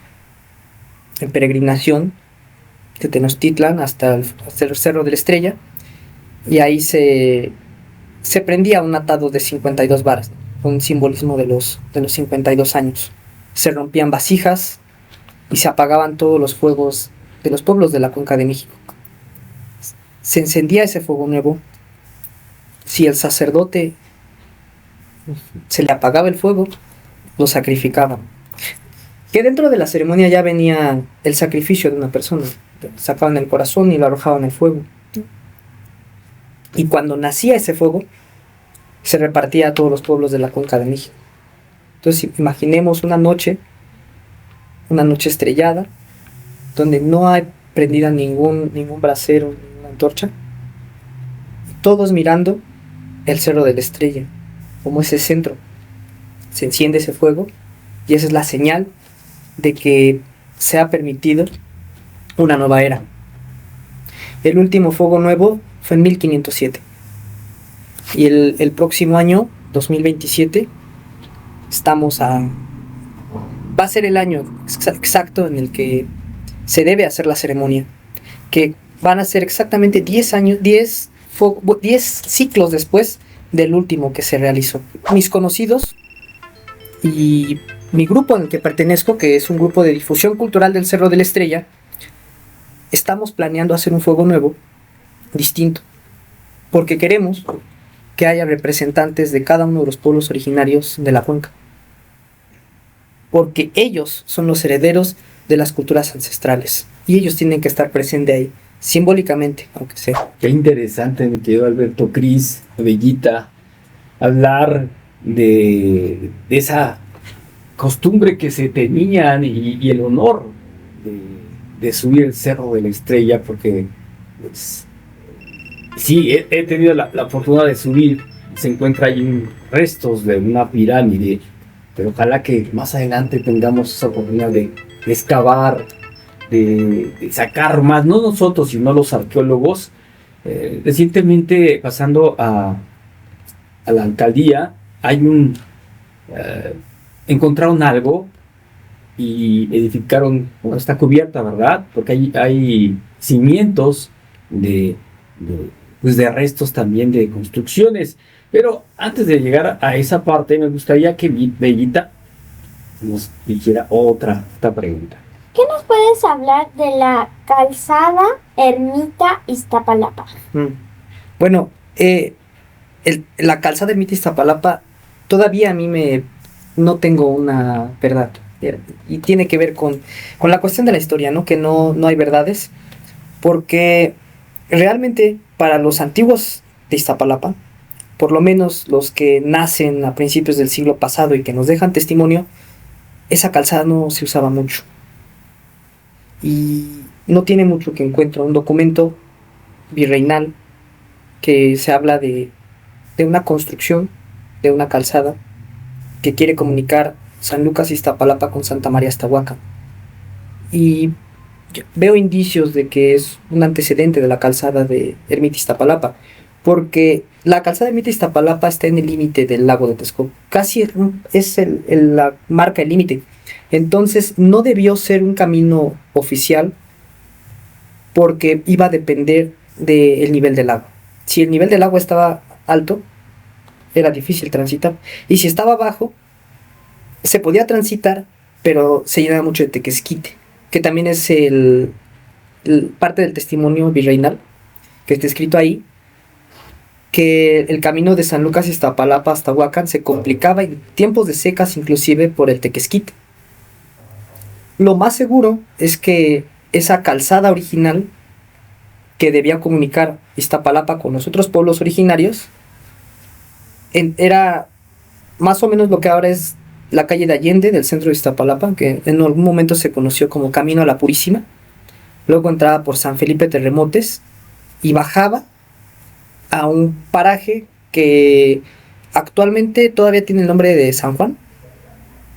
en peregrinación de Tenochtitlan hasta el Cerro de la Estrella, y ahí se prendía un atado de 52 varas, un simbolismo de los 52 años. Se rompían vasijas y se apagaban todos los fuegos de los pueblos de la Cuenca de México. Se encendía ese fuego nuevo. Si el sacerdote se le apagaba el fuego, lo sacrificaban. Que dentro de la ceremonia ya venía el sacrificio de una persona. Sacaban el corazón y lo arrojaban al fuego. Y cuando nacía ese fuego, se repartía a todos los pueblos de la Cuenca de México. Entonces imaginemos una noche estrellada, donde no hay prendida ningún brasero, ninguna antorcha, todos mirando el Cerro de la Estrella, como ese centro. Se enciende ese fuego y esa es la señal de que se ha permitido una nueva era. El último fuego nuevo fue en 1507 y el próximo año, 2027, va a ser el año exacto en el que se debe hacer la ceremonia, que van a ser exactamente 10 años, 10 ciclos después del último que se realizó. Mis conocidos y mi grupo en el que pertenezco, que es un grupo de difusión cultural del Cerro de la Estrella, estamos planeando hacer un fuego nuevo, distinto, porque queremos que haya representantes de cada uno de los pueblos originarios de la cuenca, porque ellos son los herederos de las culturas ancestrales y ellos tienen que estar presentes ahí, simbólicamente, aunque sea. Qué interesante, mi querido Alberto, Cris, Bellita, hablar de esa costumbre que se tenían y el honor de subir el Cerro de la Estrella, porque pues, sí, he tenido la fortuna de subir. Se encuentra ahí restos de una pirámide, pero ojalá que más adelante tengamos esa oportunidad de excavar, de sacar más, no nosotros, sino los arqueólogos. Recientemente, pasando a la alcaldía, encontraron algo y edificaron, está cubierta, ¿verdad? Porque hay cimientos de restos también de construcciones. Pero antes de llegar a esa parte, me gustaría que Bellita nos dijera otra pregunta. ¿Qué nos puedes hablar de la calzada Ermita Iztapalapa? Bueno, la calzada Ermita Iztapalapa todavía a mí no tengo una verdad, y tiene que ver con la cuestión de la historia, ¿no? Que no hay verdades, porque realmente para los antiguos de Iztapalapa, por lo menos los que nacen a principios del siglo pasado y que nos dejan testimonio, esa calzada no se usaba mucho. Y no tiene mucho que encuentro un documento virreinal que se habla de una construcción, de una calzada que quiere comunicar San Lucas Iztapalapa con Santa María Aztahuacán. Y veo indicios de que es un antecedente de la calzada de Ermita Iztapalapa, porque la calzada Ermita Iztapalapa está en el límite del lago de Texcoco, casi es la marca, el límite. Entonces no debió ser un camino oficial porque iba a depender del nivel del agua. Si el nivel del agua estaba alto, era difícil transitar, y si estaba bajo, se podía transitar, pero se llenaba mucho de tequesquite, que también es parte del testimonio virreinal que está escrito ahí, que el camino de San Lucas Iztapalapa hasta Huacán se complicaba en tiempos de secas, inclusive por el tequesquite. Lo más seguro es que esa calzada original que debía comunicar Iztapalapa con los otros pueblos originarios era más o menos lo que ahora es la calle de Allende del centro de Iztapalapa, que en algún momento se conoció como Camino a la Purísima. Luego entraba por San Felipe Terremotes y bajaba a un paraje que actualmente todavía tiene el nombre de San Juan,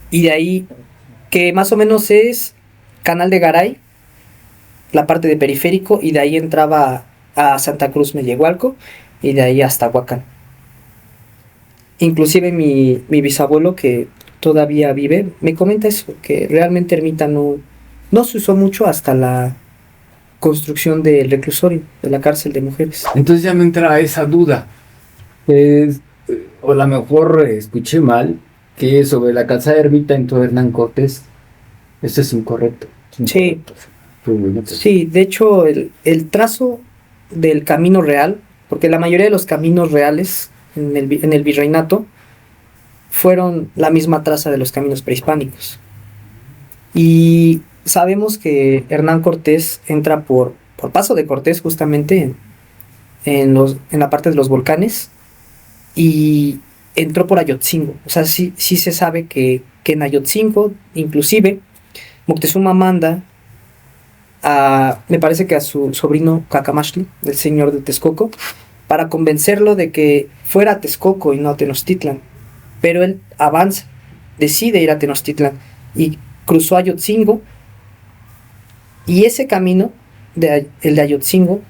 y de ahí que más o menos es Canal de Garay, la parte de periférico, y de ahí entraba a Santa Cruz Mellehualco y de ahí hasta Huacán. Inclusive mi bisabuelo, que todavía vive, me comenta eso, que realmente Ermita no se usó mucho hasta la construcción del reclusorio, de la cárcel de mujeres. Entonces ya me entra esa duda. O a lo mejor escuché mal, que sobre la calzada Ermita en todo Hernán Cortés, eso es incorrecto. Sí, sí, de hecho el trazo del camino real, porque la mayoría de los caminos reales en el virreinato fueron la misma traza de los caminos prehispánicos. Y sabemos que Hernán Cortés entra por Paso de Cortés, justamente en la parte de los volcanes, y entró por Ayotzingo. O sea, sí se sabe que en Ayotzingo, inclusive, Moctezuma manda me parece que a su sobrino Cacamaxtli, el señor de Texcoco, para convencerlo de que fuera a Texcoco y no a Tenochtitlan. Pero él avanza, decide ir a Tenochtitlan y cruzó Ayotzingo, y ese camino, el de Ayotzingo,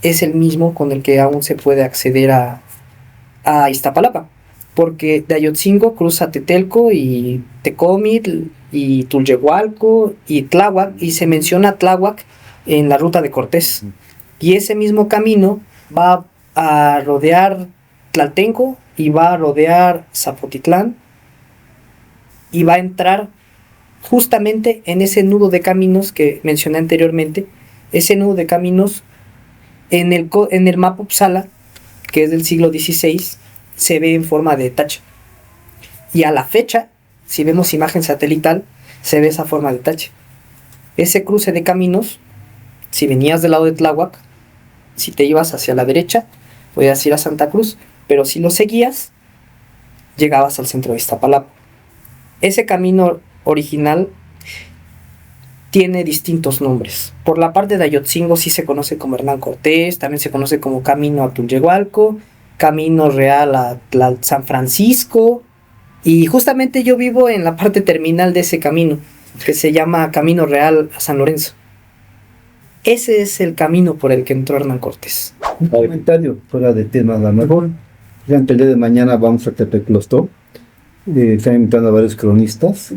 es el mismo con el que aún se puede acceder a Iztapalapa, porque de Ayotzingo cruza Tetelco y Tecomitl y Tulyehualco y Tláhuac, y se menciona Tláhuac en la ruta de Cortés, y ese mismo camino va a rodear Tlaltenco y va a rodear Zapotitlán y va a entrar justamente en ese nudo de caminos que mencioné anteriormente. Ese nudo de caminos en el mapa Uppsala, que es del siglo XVI, se ve en forma de tacha, y a la fecha, si vemos imagen satelital, se ve esa forma de tacha. Ese cruce de caminos, si venías del lado de Tláhuac, si te ibas hacia la derecha, podías ir a Santa Cruz, pero si lo seguías, llegabas al centro de Iztapalapa. Ese camino original tiene distintos nombres. Por la parte de Ayotzingo sí se conoce como Hernán Cortés, también se conoce como Camino a Tulyehualco, Camino Real a San Francisco, y justamente yo vivo en la parte terminal de ese camino, que se llama Camino Real a San Lorenzo. Ese es el camino por el que entró Hernán Cortés. Un comentario fuera de tema, a lo mejor. Ya el día de mañana vamos a Tepeclostó. Están invitando a varios cronistas.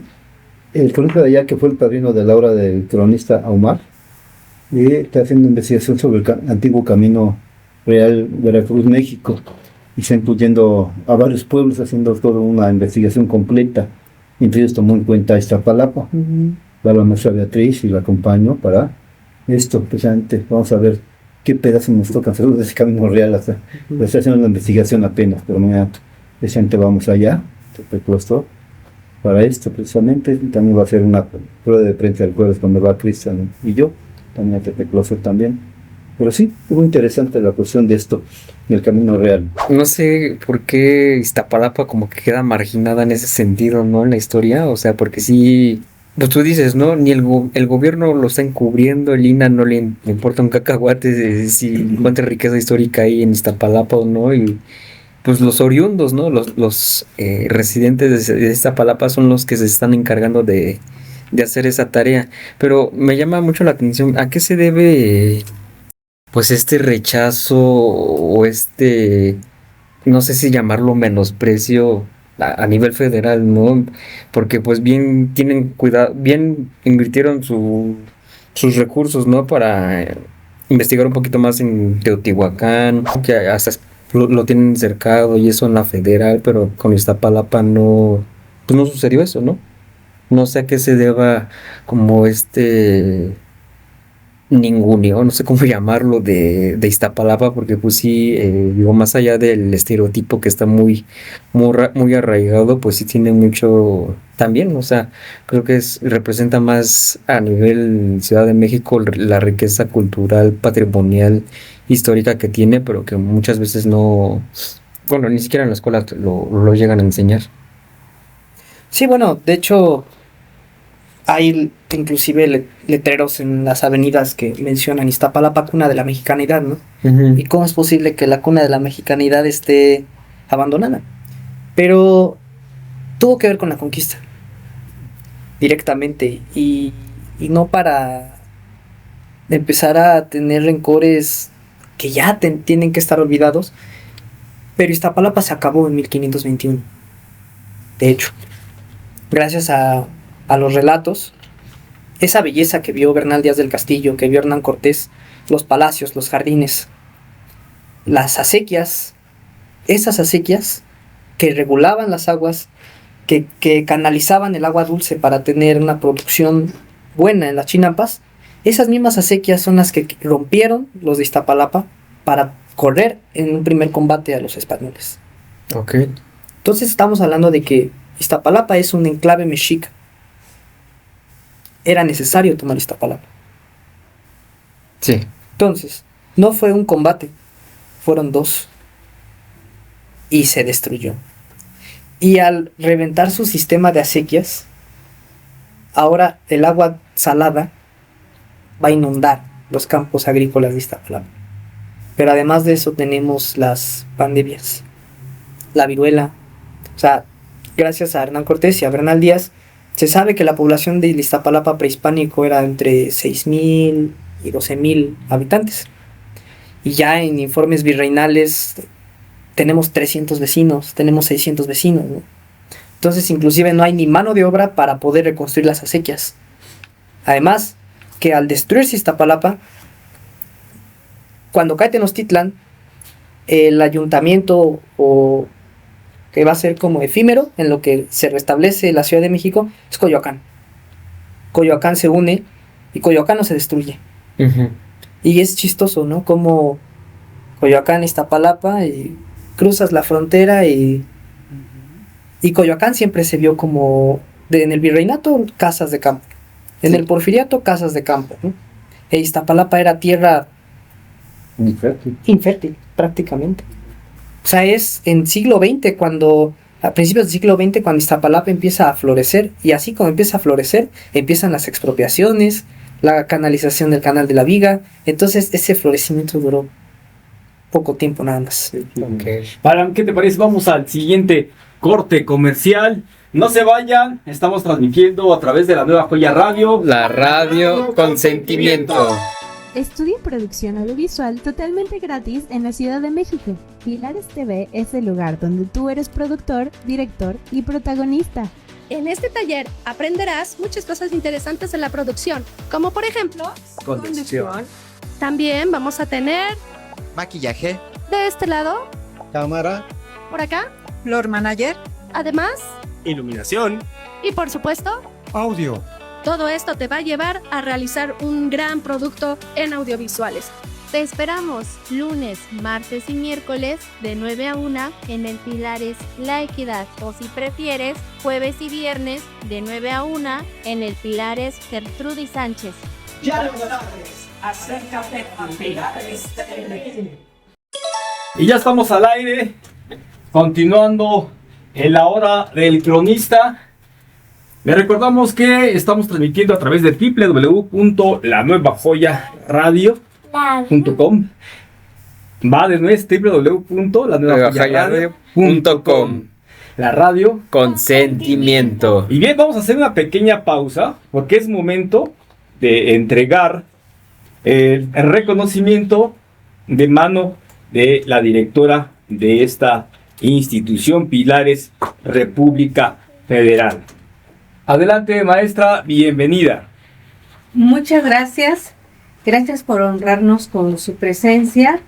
El cronista de allá, que fue el padrino de la obra del cronista Ahumar, está haciendo investigación sobre el antiguo Camino Real Veracruz, México, y está incluyendo a varios pueblos, haciendo toda una investigación completa. Entre ellos tomó en cuenta Iztapalapa. Va la maestra Beatriz y la acompaño para esto, precisamente. Vamos a ver qué pedazos nos tocan hacer de ese Camino Real. Está haciendo una investigación apenas, pero mañana precisamente vamos allá, Tepeclostó, para esto precisamente. También va a ser una prueba de prensa el jueves cuando va Cristian y yo, también a Tepeclostó también. Pero sí, es muy interesante la cuestión de esto, del Camino Real. No sé por qué Iztapalapa como que queda marginada en ese sentido, ¿no? En la historia, o sea, porque sí, pues tú dices, ¿no? Ni el gobierno lo está encubriendo, el INAH no le importa un cacahuate si encuentra riqueza histórica ahí en Iztapalapa o no, y pues los oriundos, ¿no? Los residentes de Iztapalapa son los que se están encargando de hacer esa tarea. Pero me llama mucho la atención, ¿a qué se debe pues este rechazo o no sé si llamarlo menosprecio a nivel federal, ¿no? Porque pues bien tienen cuidado, bien invirtieron sus recursos, ¿no? Para investigar un poquito más en Teotihuacán, que hasta lo tienen cercado y eso en la federal, pero con Iztapalapa no, pues no sucedió eso, ¿no? No sé a qué se deba como ninguneo, no sé cómo llamarlo, de Iztapalapa, porque pues sí, digo, más allá del estereotipo que está muy arraigado, pues sí tiene mucho también, o sea, creo que representa más a nivel Ciudad de México la riqueza cultural, patrimonial, histórica que tiene, pero que muchas veces no, bueno, ni siquiera en la escuela lo llegan a enseñar. Sí, bueno, de hecho, hay inclusive letreros en las avenidas que mencionan Iztapalapa, cuna de la mexicanidad, ¿no? Uh-huh. ¿Y cómo es posible que la cuna de la mexicanidad esté abandonada? Pero tuvo que ver con la conquista, directamente, y no para empezar a tener rencores que ya tienen que estar olvidados, pero Iztapalapa se acabó en 1521, de hecho, gracias a los relatos, esa belleza que vio Bernal Díaz del Castillo, que vio Hernán Cortés, los palacios, los jardines, las acequias, esas acequias que regulaban las aguas, que canalizaban el agua dulce para tener una producción buena en las chinampas, esas mismas acequias son las que rompieron los de Iztapalapa para correr en un primer combate a los españoles. Ok. Entonces estamos hablando de que Iztapalapa es un enclave mexica. Era necesario tomar Iztapalapa. Sí. Entonces, no fue un combate, fueron dos. Y se destruyó. Y al reventar su sistema de acequias, ahora el agua salada va a inundar los campos agrícolas de Iztapalapa. Pero además de eso tenemos las pandemias, la viruela. O sea, gracias a Hernán Cortés y a Bernal Díaz, se sabe que la población de Iztapalapa prehispánico era entre 6,000 y 12,000 habitantes. Y ya en informes virreinales tenemos 300 vecinos, tenemos 600 vecinos, ¿no? Entonces inclusive no hay ni mano de obra para poder reconstruir las acequias. Además, que al destruirse Iztapalapa, cuando cae Tenochtitlan, el ayuntamiento que va a ser como efímero en lo que se restablece la Ciudad de México es Coyoacán. Coyoacán se une y Coyoacán no se destruye. Uh-huh. Y es chistoso, ¿no? Como Coyoacán, Iztapalapa, y cruzas la frontera y Coyoacán siempre se vio como en el virreinato casas de campo, en el porfiriato casas de campo, ¿no? E Iztapalapa era tierra infértil prácticamente. O sea, es en siglo XX a principios del siglo XX cuando Iztapalapa empieza a florecer, y así como empieza a florecer, empiezan las expropiaciones, la canalización del Canal de la Viga. Entonces ese florecimiento duró poco tiempo nada más. Okay. ¿Qué te parece? Vamos al siguiente corte comercial. No se vayan, estamos transmitiendo a través de la Nueva Joya Radio. La radio con sentimiento. Estudia producción audiovisual totalmente gratis en la Ciudad de México. Pilares TV es el lugar donde tú eres productor, director y protagonista. En este taller aprenderás muchas cosas interesantes de la producción, como por ejemplo, conducción. También vamos a tener maquillaje. De este lado, cámara. Por acá, floor manager. Además, iluminación. Y por supuesto, audio. Todo esto te va a llevar a realizar un gran producto en audiovisuales. Te esperamos lunes, martes y miércoles de 9 a 1 en el Pilares La Equidad, o si prefieres, jueves y viernes de 9 a 1 en el Pilares Gertrudis Sánchez. Ya lo sabes, acércate a Pilares TV. Y ya estamos al aire, continuando en la hora del cronista. Les recordamos que estamos transmitiendo a través de www.lanuevajoyaradio.com. Va de nuevo, www.lanuevajoyaradio.com. La radio con sentimiento. Y bien, vamos a hacer una pequeña pausa porque es momento de entregar el reconocimiento de mano de la directora de esta institución, Pilares República Federal. Adelante, maestra, bienvenida. Muchas gracias. Gracias por honrarnos con su presencia.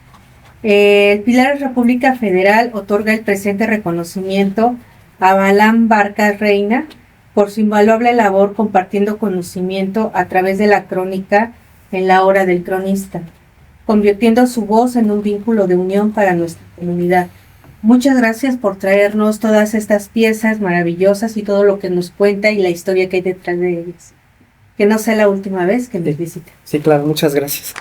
Pilares República Federal otorga el presente reconocimiento a Balán Vargas Reina por su invaluable labor compartiendo conocimiento a través de la crónica en la hora del cronista, convirtiendo su voz en un vínculo de unión para nuestra comunidad. Muchas gracias por traernos todas estas piezas maravillosas y todo lo que nos cuenta y la historia que hay detrás de ellas. Que no sea la última vez que nos visite. Sí, claro, muchas gracias.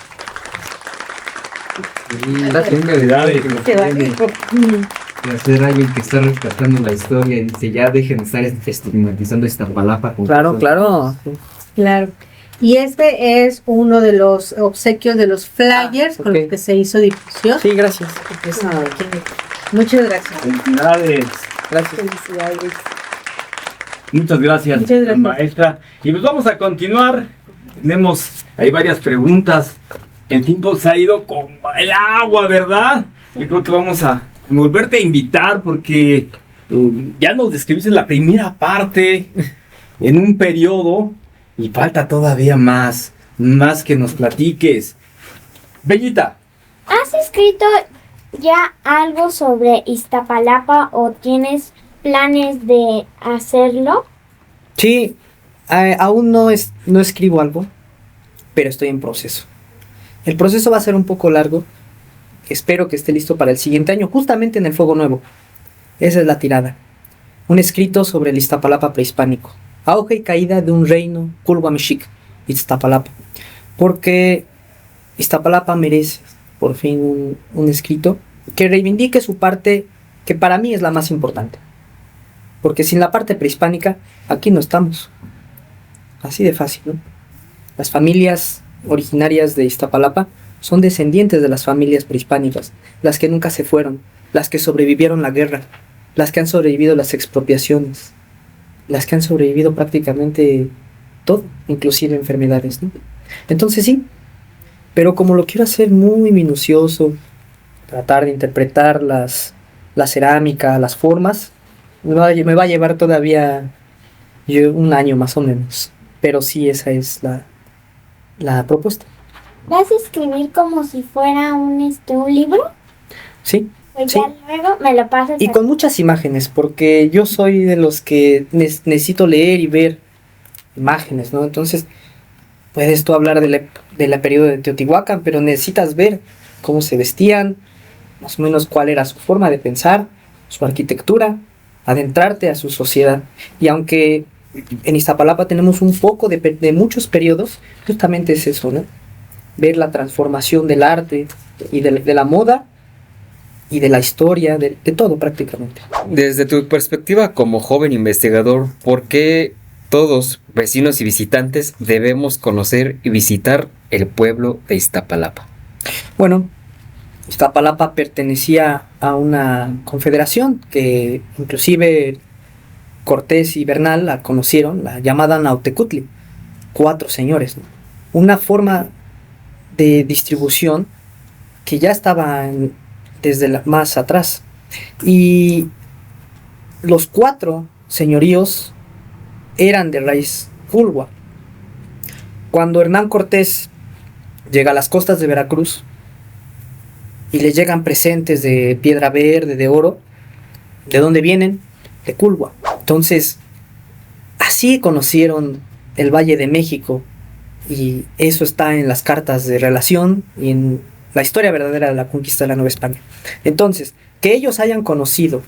De hacer alguien que está rescatando la historia y dice, ya dejen de estar estigmatizando Iztapalapa. Claro. Claro. Y este es uno de los obsequios de los flyers con los que se hizo difusión. Sí, gracias. Muchas gracias. Felicidades. Gracias. Felicidades. Muchas gracias, maestra. Y pues vamos a continuar. Hay varias preguntas. El tiempo se ha ido como el agua, ¿verdad? Yo creo que vamos a volverte a invitar porque ya nos describiste la primera parte en un periodo y falta todavía más que nos platiques. Bellita. ¿Has escrito ya algo sobre Iztapalapa o tienes planes de hacerlo? Sí, aún no escribo algo, pero estoy en proceso. El proceso va a ser un poco largo. Espero que esté listo para el siguiente año, justamente en el Fuego Nuevo. Esa es la tirada. Un escrito sobre el Iztapalapa prehispánico. Auge y caída de un reino, Culhua Mexica, Iztapalapa. Porque Iztapalapa merece, por fin, un escrito que reivindique su parte, que para mí es la más importante. Porque sin la parte prehispánica, aquí no estamos. Así de fácil, ¿no? Las familias originarias de Iztapalapa son descendientes de las familias prehispánicas, las que nunca se fueron, las que sobrevivieron la guerra, las que han sobrevivido las expropiaciones, las que han sobrevivido prácticamente todo, inclusive enfermedades, ¿no? Entonces sí, pero como lo quiero hacer muy minucioso, tratar de interpretar la cerámica, las formas, me va a llevar todavía un año más o menos, pero sí, esa es la propuesta. ¿Vas a escribir como si fuera un libro? Sí. Pues sí. ya luego me lo pasas. Y con muchas imágenes, porque yo soy de los que necesito leer y ver imágenes, ¿no? Entonces, puedes tú hablar de la periodo de Teotihuacán, pero necesitas ver cómo se vestían, más o menos cuál era su forma de pensar, su arquitectura, adentrarte a su sociedad. Y aunque en Iztapalapa tenemos un poco de muchos periodos, justamente es eso, ¿no? Ver la transformación del arte y de la moda y de la historia, de todo prácticamente. Desde tu perspectiva como joven investigador, ¿por qué todos, vecinos y visitantes, debemos conocer y visitar el pueblo de Iztapalapa? Bueno, Iztapalapa pertenecía a una confederación que inclusive Cortés y Bernal la conocieron, la llamada Nautecutli, 4 señores, ¿no? Una forma de distribución que ya estaba desde más atrás. Y los 4 señoríos eran de raíz Culhua. Cuando Hernán Cortés llega a las costas de Veracruz y le llegan presentes de piedra verde, de oro, ¿de dónde vienen? De Culhua. Entonces, así conocieron el Valle de México, y eso está en las cartas de relación y en la historia verdadera de la conquista de la Nueva España. Entonces, que ellos hayan conocido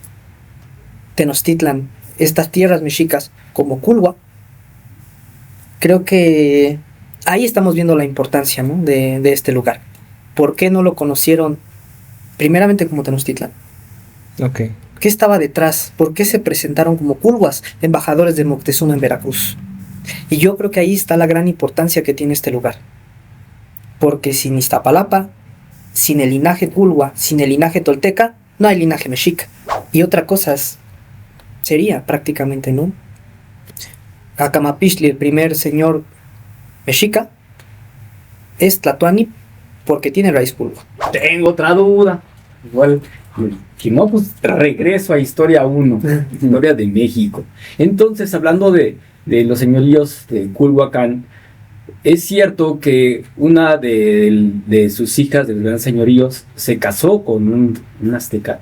Tenochtitlan, estas tierras mexicas, como Culhua, creo que ahí estamos viendo la importancia, ¿no? de este lugar. ¿Por qué no lo conocieron primeramente como Tenochtitlan? Okay. ¿Qué estaba detrás? ¿Por qué se presentaron como Culhuas, embajadores de Moctezuma en Veracruz? Y yo creo que ahí está la gran importancia que tiene este lugar. Porque sin Iztapalapa, sin el linaje Culhua, sin el linaje tolteca, no hay linaje mexica. Y otra cosa sería prácticamente, ¿no? Acamapichtli, el primer señor mexica, es Tlatoani porque tiene raíz pulgo. Tengo otra duda. Igual, si no, pues regreso a Historia 1, Historia de México. Entonces, hablando de los señoríos de Culhuacán, es cierto que una de sus hijas de los gran señoríos se casó con un azteca.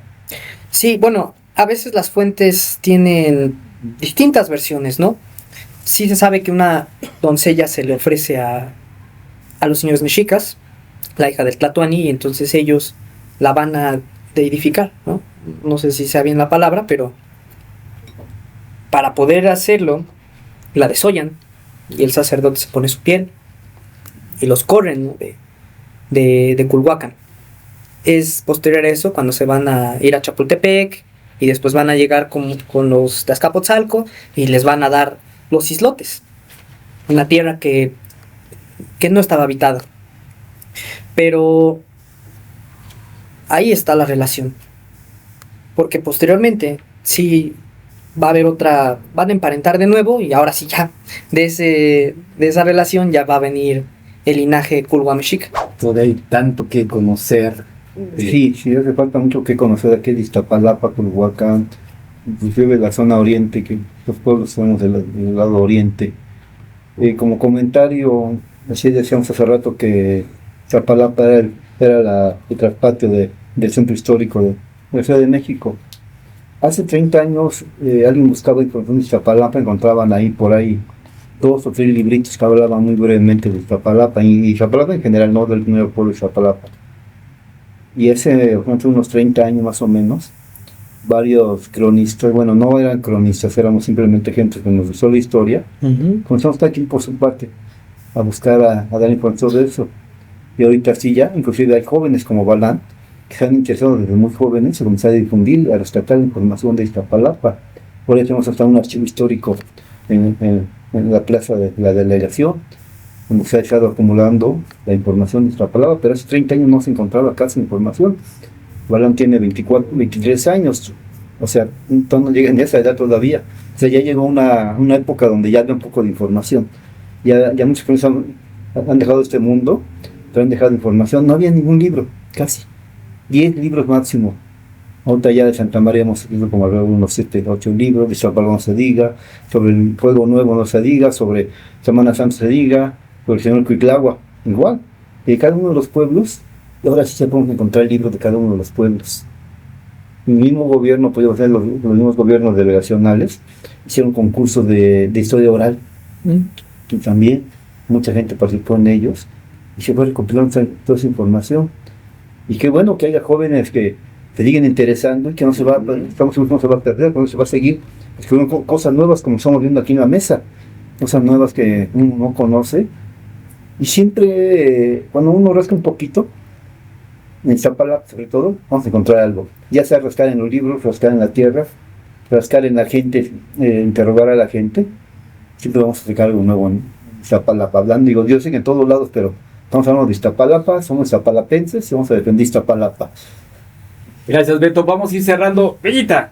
Sí, bueno, a veces las fuentes tienen distintas versiones, ¿no? Sí se sabe que una doncella se le ofrece a los señores mexicas, la hija del Tlatoani, y entonces ellos la van a deidificar, ¿no? No sé si sea bien la palabra, pero para poder hacerlo, la desollan, y el sacerdote se pone su piel, y los corren, ¿no? de Culhuacán. Es posterior a eso cuando se van a ir a Chapultepec, y después van a llegar con los de Azcapotzalco, y les van a dar los islotes, una tierra que no estaba habitada. Pero ahí está la relación, porque posteriormente sí va a haber otra, van a emparentar de nuevo, y ahora sí ya de esa relación ya va a venir el linaje Culhua-Mexica. Todavía hay tanto que conocer. Sí, hace falta mucho que conocer aquí de Iztapalapa, Culhuacán, inclusive la zona oriente, que los pueblos somos del lado oriente. Como comentario, así decíamos hace rato que Iztapalapa era el traspatio del centro histórico de la Ciudad de México. Hace 30 años alguien buscaba información de Iztapalapa, encontraban por ahí 2 o 3 libritos que hablaban muy brevemente de Iztapalapa, y Iztapalapa en general, no del nuevo pueblo de Iztapalapa. Y hace unos 30 años más o menos, varios cronistas, bueno, no eran cronistas, éramos simplemente gente que nos gustó la historia, comenzamos aquí por su parte a buscar, a dar información de eso. Y ahorita sí ya, inclusive hay jóvenes como Balán, que se han interesado desde muy jóvenes a comenzar a difundir, a rescatar información de Iztapalapa. Por eso tenemos hasta un archivo histórico en la plaza de la delegación, donde se ha estado acumulando la información de Iztapalapa, pero hace 30 años no se encontraba casi información. Balán tiene 23 años, o sea, no llega en esa edad todavía. O sea, ya llegó una época donde ya había un poco de información. Ya muchos personas han dejado este mundo, pero han dejado información. No había ningún libro, casi. 10 libros máximo. Ahorita ya de Santa María hemos escrito como unos 7, 8 libros, de Iztapalapa no se diga, sobre el Fuego Nuevo no se diga, sobre Semana Santa se diga, sobre el Señor Cuitlagua, igual. Y de cada uno de los pueblos, ahora sí se pueden encontrar libros de cada uno de los pueblos. El mismo gobierno, podemos hacer los mismos gobiernos delegacionales, hicieron concursos de historia oral, y también mucha gente participó en ellos, y se fue recopilando toda esa información. Y qué bueno que haya jóvenes que se siguen interesando y que no se va, estamos seguros que no se va a perder, que no se va a seguir, escribiendo cosas nuevas como estamos viendo aquí en la mesa, cosas nuevas que uno no conoce. Y siempre, cuando uno rasca un poquito, en Iztapalapa sobre todo, vamos a encontrar algo. Ya sea rascar en los libros, rascar en la tierra, rascar en la gente, interrogar a la gente, siempre vamos a sacar algo nuevo en Iztapalapa. Hablando, digo, yo sé que en todos lados, pero estamos hablando de Iztapalapa, somos iztapalapenses y vamos a defender Iztapalapa. Gracias, Beto. Vamos a ir cerrando. Bellita.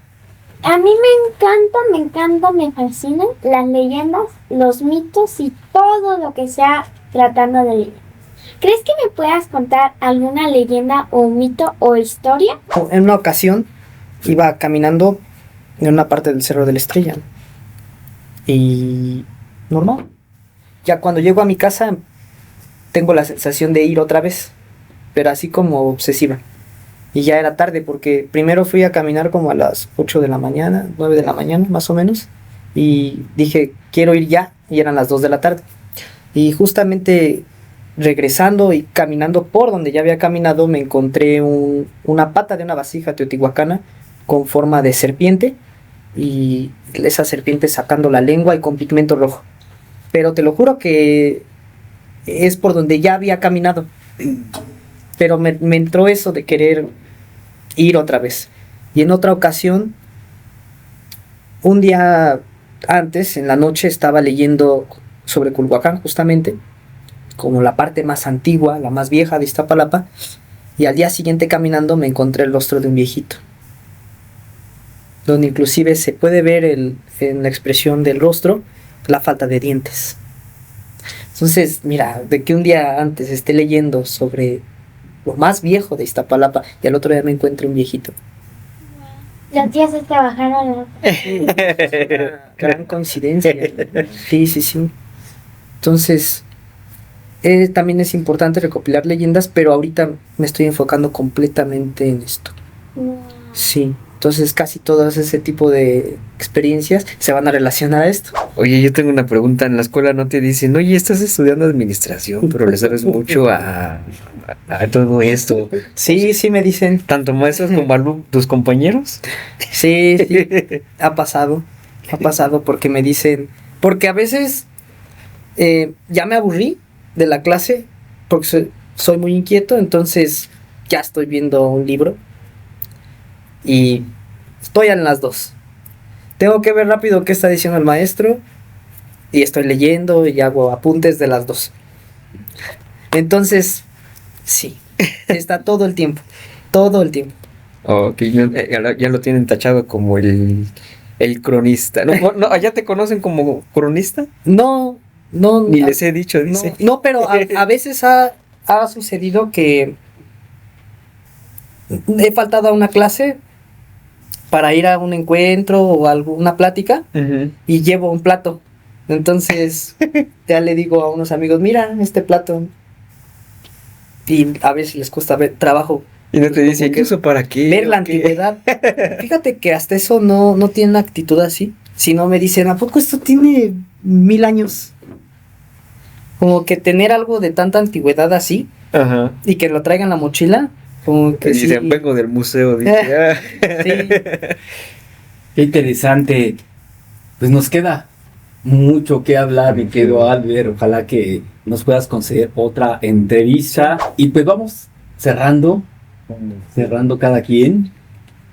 A mí me fascinan las leyendas, los mitos y todo lo que sea tratando de leyendas. ¿Crees que me puedas contar alguna leyenda o mito o historia? En una ocasión iba caminando en una parte del Cerro de la Estrella y normal. Ya cuando llego a mi casa tengo la sensación de ir otra vez, pero así como obsesiva. Y ya era tarde porque primero fui a caminar como a las 8 de la mañana, 9 de la mañana más o menos, y dije quiero ir ya, y eran las 2 de la tarde. Y justamente regresando y caminando por donde ya había caminado me encontré una pata de una vasija teotihuacana con forma de serpiente, y esa serpiente sacando la lengua y con pigmento rojo. Pero te lo juro que es por donde ya había caminado, pero me entró eso de querer ir otra vez. Y en otra ocasión, un día antes, en la noche, estaba leyendo sobre Culhuacán justamente, como la parte más antigua, la más vieja de Iztapalapa, y al día siguiente caminando me encontré el rostro de un viejito, donde inclusive se puede ver en la expresión del rostro la falta de dientes. Entonces, mira, de que un día antes esté leyendo sobre lo más viejo de Iztapalapa, y al otro día me encuentro un viejito. Los dioses trabajaron. Gran coincidencia. Sí, sí, sí. Entonces, también es importante recopilar leyendas, pero ahorita me estoy enfocando completamente en esto. Sí, entonces casi todas ese tipo de experiencias se van a relacionar a esto. Oye, yo tengo una pregunta. En la escuela no te dicen, oye, estás estudiando administración, pero le sabes mucho a todo esto. Sí, sí me dicen. ¿Tanto maestros como tus compañeros? Sí, sí, ha pasado porque me dicen, porque a veces ya me aburrí de la clase, porque soy muy inquieto, entonces ya estoy viendo un libro y estoy en las dos. Tengo que ver rápido qué está diciendo el maestro y estoy leyendo y hago apuntes de las dos. Entonces, sí, está todo el tiempo. Ok, ya lo tienen tachado como el cronista. ¿No, allá te conocen como cronista? No. Ni les he dicho, dice. No, pero a veces ha sucedido que he faltado a una clase para ir a un encuentro o alguna plática y llevo un plato. Entonces ya le digo a unos amigos, mira este plato. Y a veces les cuesta ver trabajo. Y no te dicen, ¿qué eso para qué? Ver la antigüedad. Fíjate que hasta eso no tiene actitud así. Si no me dicen, ¿a poco esto tiene 1000 años? Como que tener algo de tanta antigüedad así, y que lo traigan en la mochila, como que sí. Dicen, vengo del museo. Sí. Qué interesante. Pues nos queda mucho que hablar, mi querido Albert. Ojalá que nos puedas conceder otra entrevista. Y pues vamos cerrando cada quien.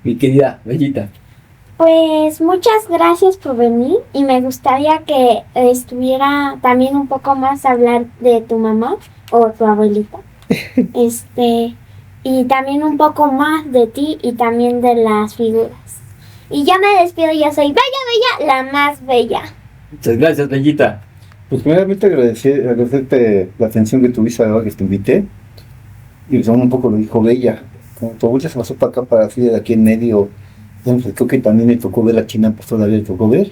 Mi querida Bellita. Pues muchas gracias por venir y me gustaría que estuviera también un poco más a hablar de tu mamá o tu abuelita. Y también un poco más de ti y también de las figuras. Y ya me despido, yo soy Bella, la más bella. Muchas gracias, Bellita. Pues primeramente agradecerte la atención que tuviste ahora que te invité. Y pues un poco lo dijo Bella. Como tu abuela se pasó para acá, para así de aquí en medio. Creo que también me tocó ver la China, pues todavía me tocó ver.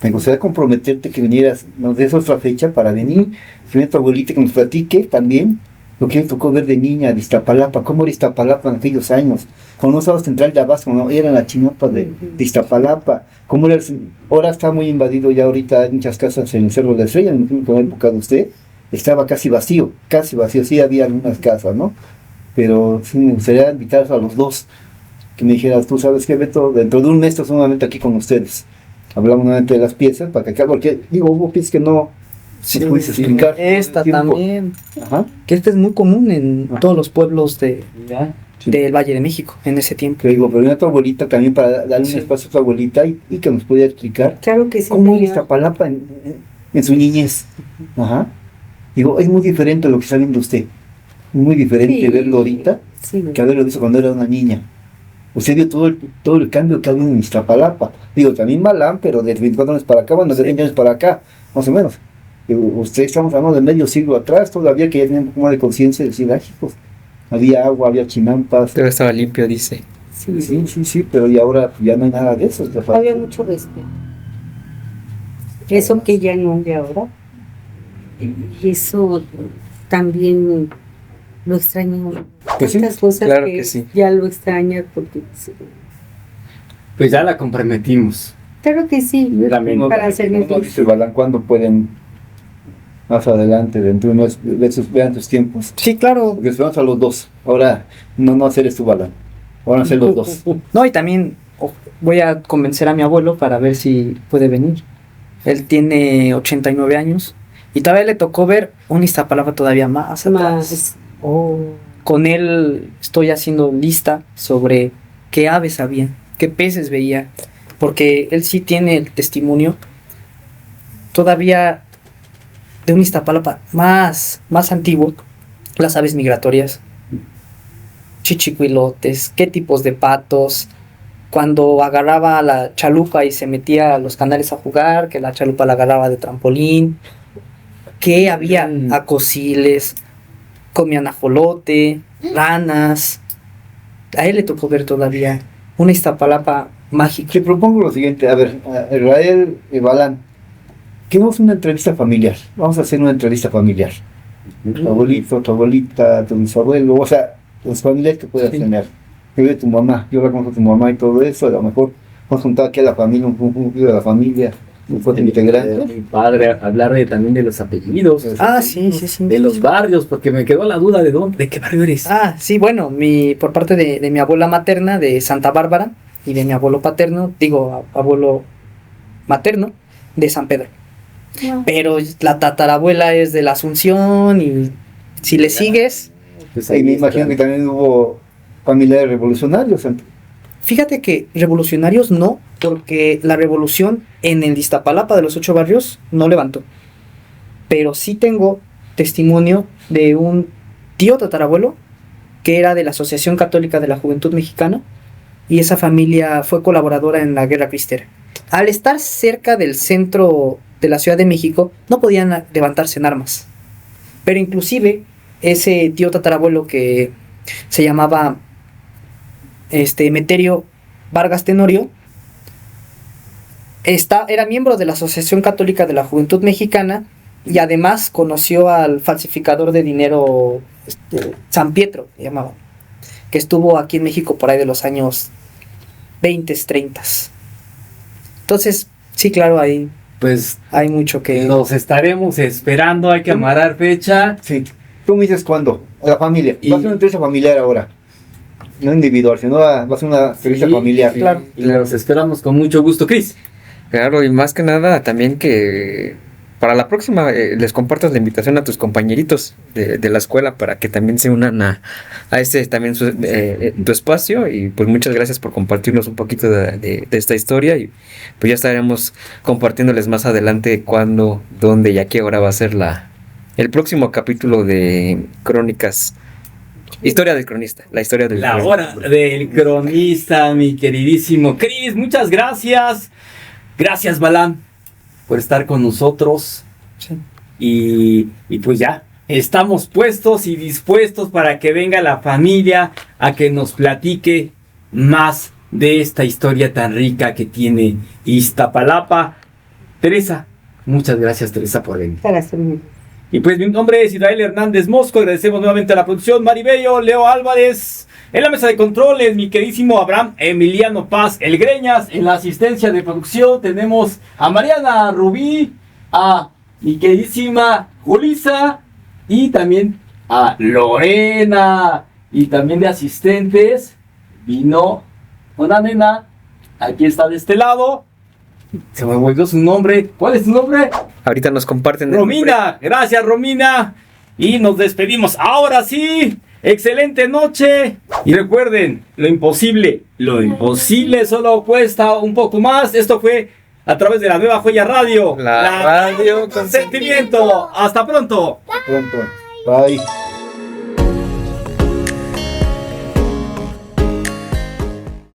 Me gustaría comprometerte que vinieras, nos des otra fecha para venir. Primero tu abuelita que nos platique también lo que me tocó ver de niña de Iztapalapa, cómo era Iztapalapa en aquellos años, cuando no estaba central de Abasto, no era la chinapa de Iztapalapa, cómo era, ahora está muy invadido ya ahorita, hay muchas casas en el Cerro de la Estrella, en la época de usted, estaba casi vacío, sí había algunas casas, ¿no? Pero sí me gustaría invitarlos a los dos, que me dijeras, tú sabes qué, Beto, dentro de un mes estoy nuevamente aquí con ustedes. Hablamos nuevamente de las piezas, para que acá, porque digo, hubo piezas que no pudiste explicar. Esta también, que esta es muy común en todos los pueblos del Valle de México, en ese tiempo. Te digo, pero a tu abuelita también, para darle un espacio a tu abuelita y que nos pudiera explicar claro que sí, cómo era Iztapalapa en su niñez. Digo, es muy diferente a lo que está viendo usted. Muy diferente verlo ahorita que haberlo visto cuando era una niña. Usted vio todo el cambio que ha habido en Iztapalapa. Digo, también Balán, pero de 24 años para acá, bueno, de 20 años para acá, más o menos. Usted estamos hablando de medio siglo atrás, todavía que ya tenía un poco más de conciencia de decir, pues, había agua, había chinampas. Todo estaba limpio, dice. Sí, pero y ahora ya no hay nada de eso. Había mucho respeto. Eso que ya no de ahora. Y eso también lo extraño. Pues sí, cosas claro que sí. Ya lo extrañas porque pues ya la comprometimos. Claro que sí. Para hacer dice Balán, ¿cuándo pueden más adelante, dentro de unos vean tus tiempos? Sí, claro. Porque esperamos a los dos. Ahora no hacer esto Balán. Ahora hacer los dos. No, y también voy a convencer a mi abuelo para ver si puede venir. Él tiene 89 años y todavía le tocó ver un Iztapalapa todavía más atrás. Con él estoy haciendo lista sobre qué aves había, qué peces veía, porque él sí tiene el testimonio todavía de un Iztapalapa más antiguo, las aves migratorias, chichicuilotes, qué tipos de patos, cuando agarraba la chalupa y se metía a los canales a jugar, que la chalupa la agarraba de trampolín, que había acosiles, comían ajolote, ranas. A él le tocó ver todavía una Iztapalapa mágica. Te propongo lo siguiente, a ver, a Israel y Balán, queremos una entrevista familiar, vamos a hacer una entrevista familiar. Tu abuelito, tu abuelita, tu bisabuelo, o sea, los familiares que puedas tener. Que vive tu mamá, yo la conozco a tu mamá y todo eso, a lo mejor vamos a juntar aquí a la familia, un de la familia, un fuerte integrante. Mi padre, hablar también de los apellidos. Sí. De los barrios, porque me quedó la duda de qué barrio eres. Sí, bueno, por parte de mi abuela materna de Santa Bárbara y de mi abuelo paterno, abuelo materno de San Pedro. No. Pero la tatarabuela es de la Asunción y si le sigues... Pues ahí me imagino que también hubo familiares revolucionarios. Fíjate que revolucionarios no, porque la revolución en el Iztapalapa de los 8 barrios no levantó. Pero sí tengo testimonio de un tío tatarabuelo que era de la Asociación Católica de la Juventud Mexicana y esa familia fue colaboradora en la Guerra Cristera. Al estar cerca del centro de la Ciudad de México no podían levantarse en armas. Pero inclusive ese tío tatarabuelo que se llamaba Emeterio Vargas Tenorio era miembro de la Asociación Católica de la Juventud Mexicana y además conoció al falsificador de dinero San Pietro, se llamaba, que estuvo aquí en México por ahí de los años 20, 30. Entonces, sí, claro, ahí pues hay mucho que... Nos estaremos esperando, hay que amarrar fecha. Sí, tú me dices cuándo, a la familia. Va a ser una entrevista familiar ahora. No individual, sino va a ser una entrevista familiar. Claro. Y los esperamos con mucho gusto, Cris. Claro, y más que nada también que para la próxima les compartas la invitación a tus compañeritos de la escuela para que también se unan a también tu espacio. Y pues muchas gracias por compartirnos un poquito de esta historia y pues ya estaremos compartiéndoles más adelante cuándo, dónde y a qué hora va a ser el próximo capítulo de Crónicas. Historia del cronista, la historia del La cronista. hora del cronista, mi queridísimo Cris, muchas gracias. Gracias, Balán, por estar con nosotros. Sí. Y pues ya, estamos puestos y dispuestos para que venga la familia a que nos platique más de esta historia tan rica que tiene Iztapalapa. Teresa, muchas gracias, Teresa, por venir. Gracias. Y pues mi nombre es Israel Hernández Mosco, agradecemos nuevamente a la producción, Maribello, Leo Álvarez, en la mesa de controles, mi queridísimo Abraham Emiliano Paz El Greñas, en la asistencia de producción tenemos a Mariana Rubí, a mi queridísima Julisa y también a Lorena, y también de asistentes vino una nena, aquí está de este lado. Se me olvidó su nombre. ¿Cuál es su nombre? Ahorita nos comparten. Romina. Gracias, Romina. Y nos despedimos. Ahora sí. Excelente noche. Y recuerden, lo imposible solo cuesta un poco más. Esto fue a través de la Nueva Joya Radio. La radio con sentimiento. Hasta pronto. Pronto. Bye.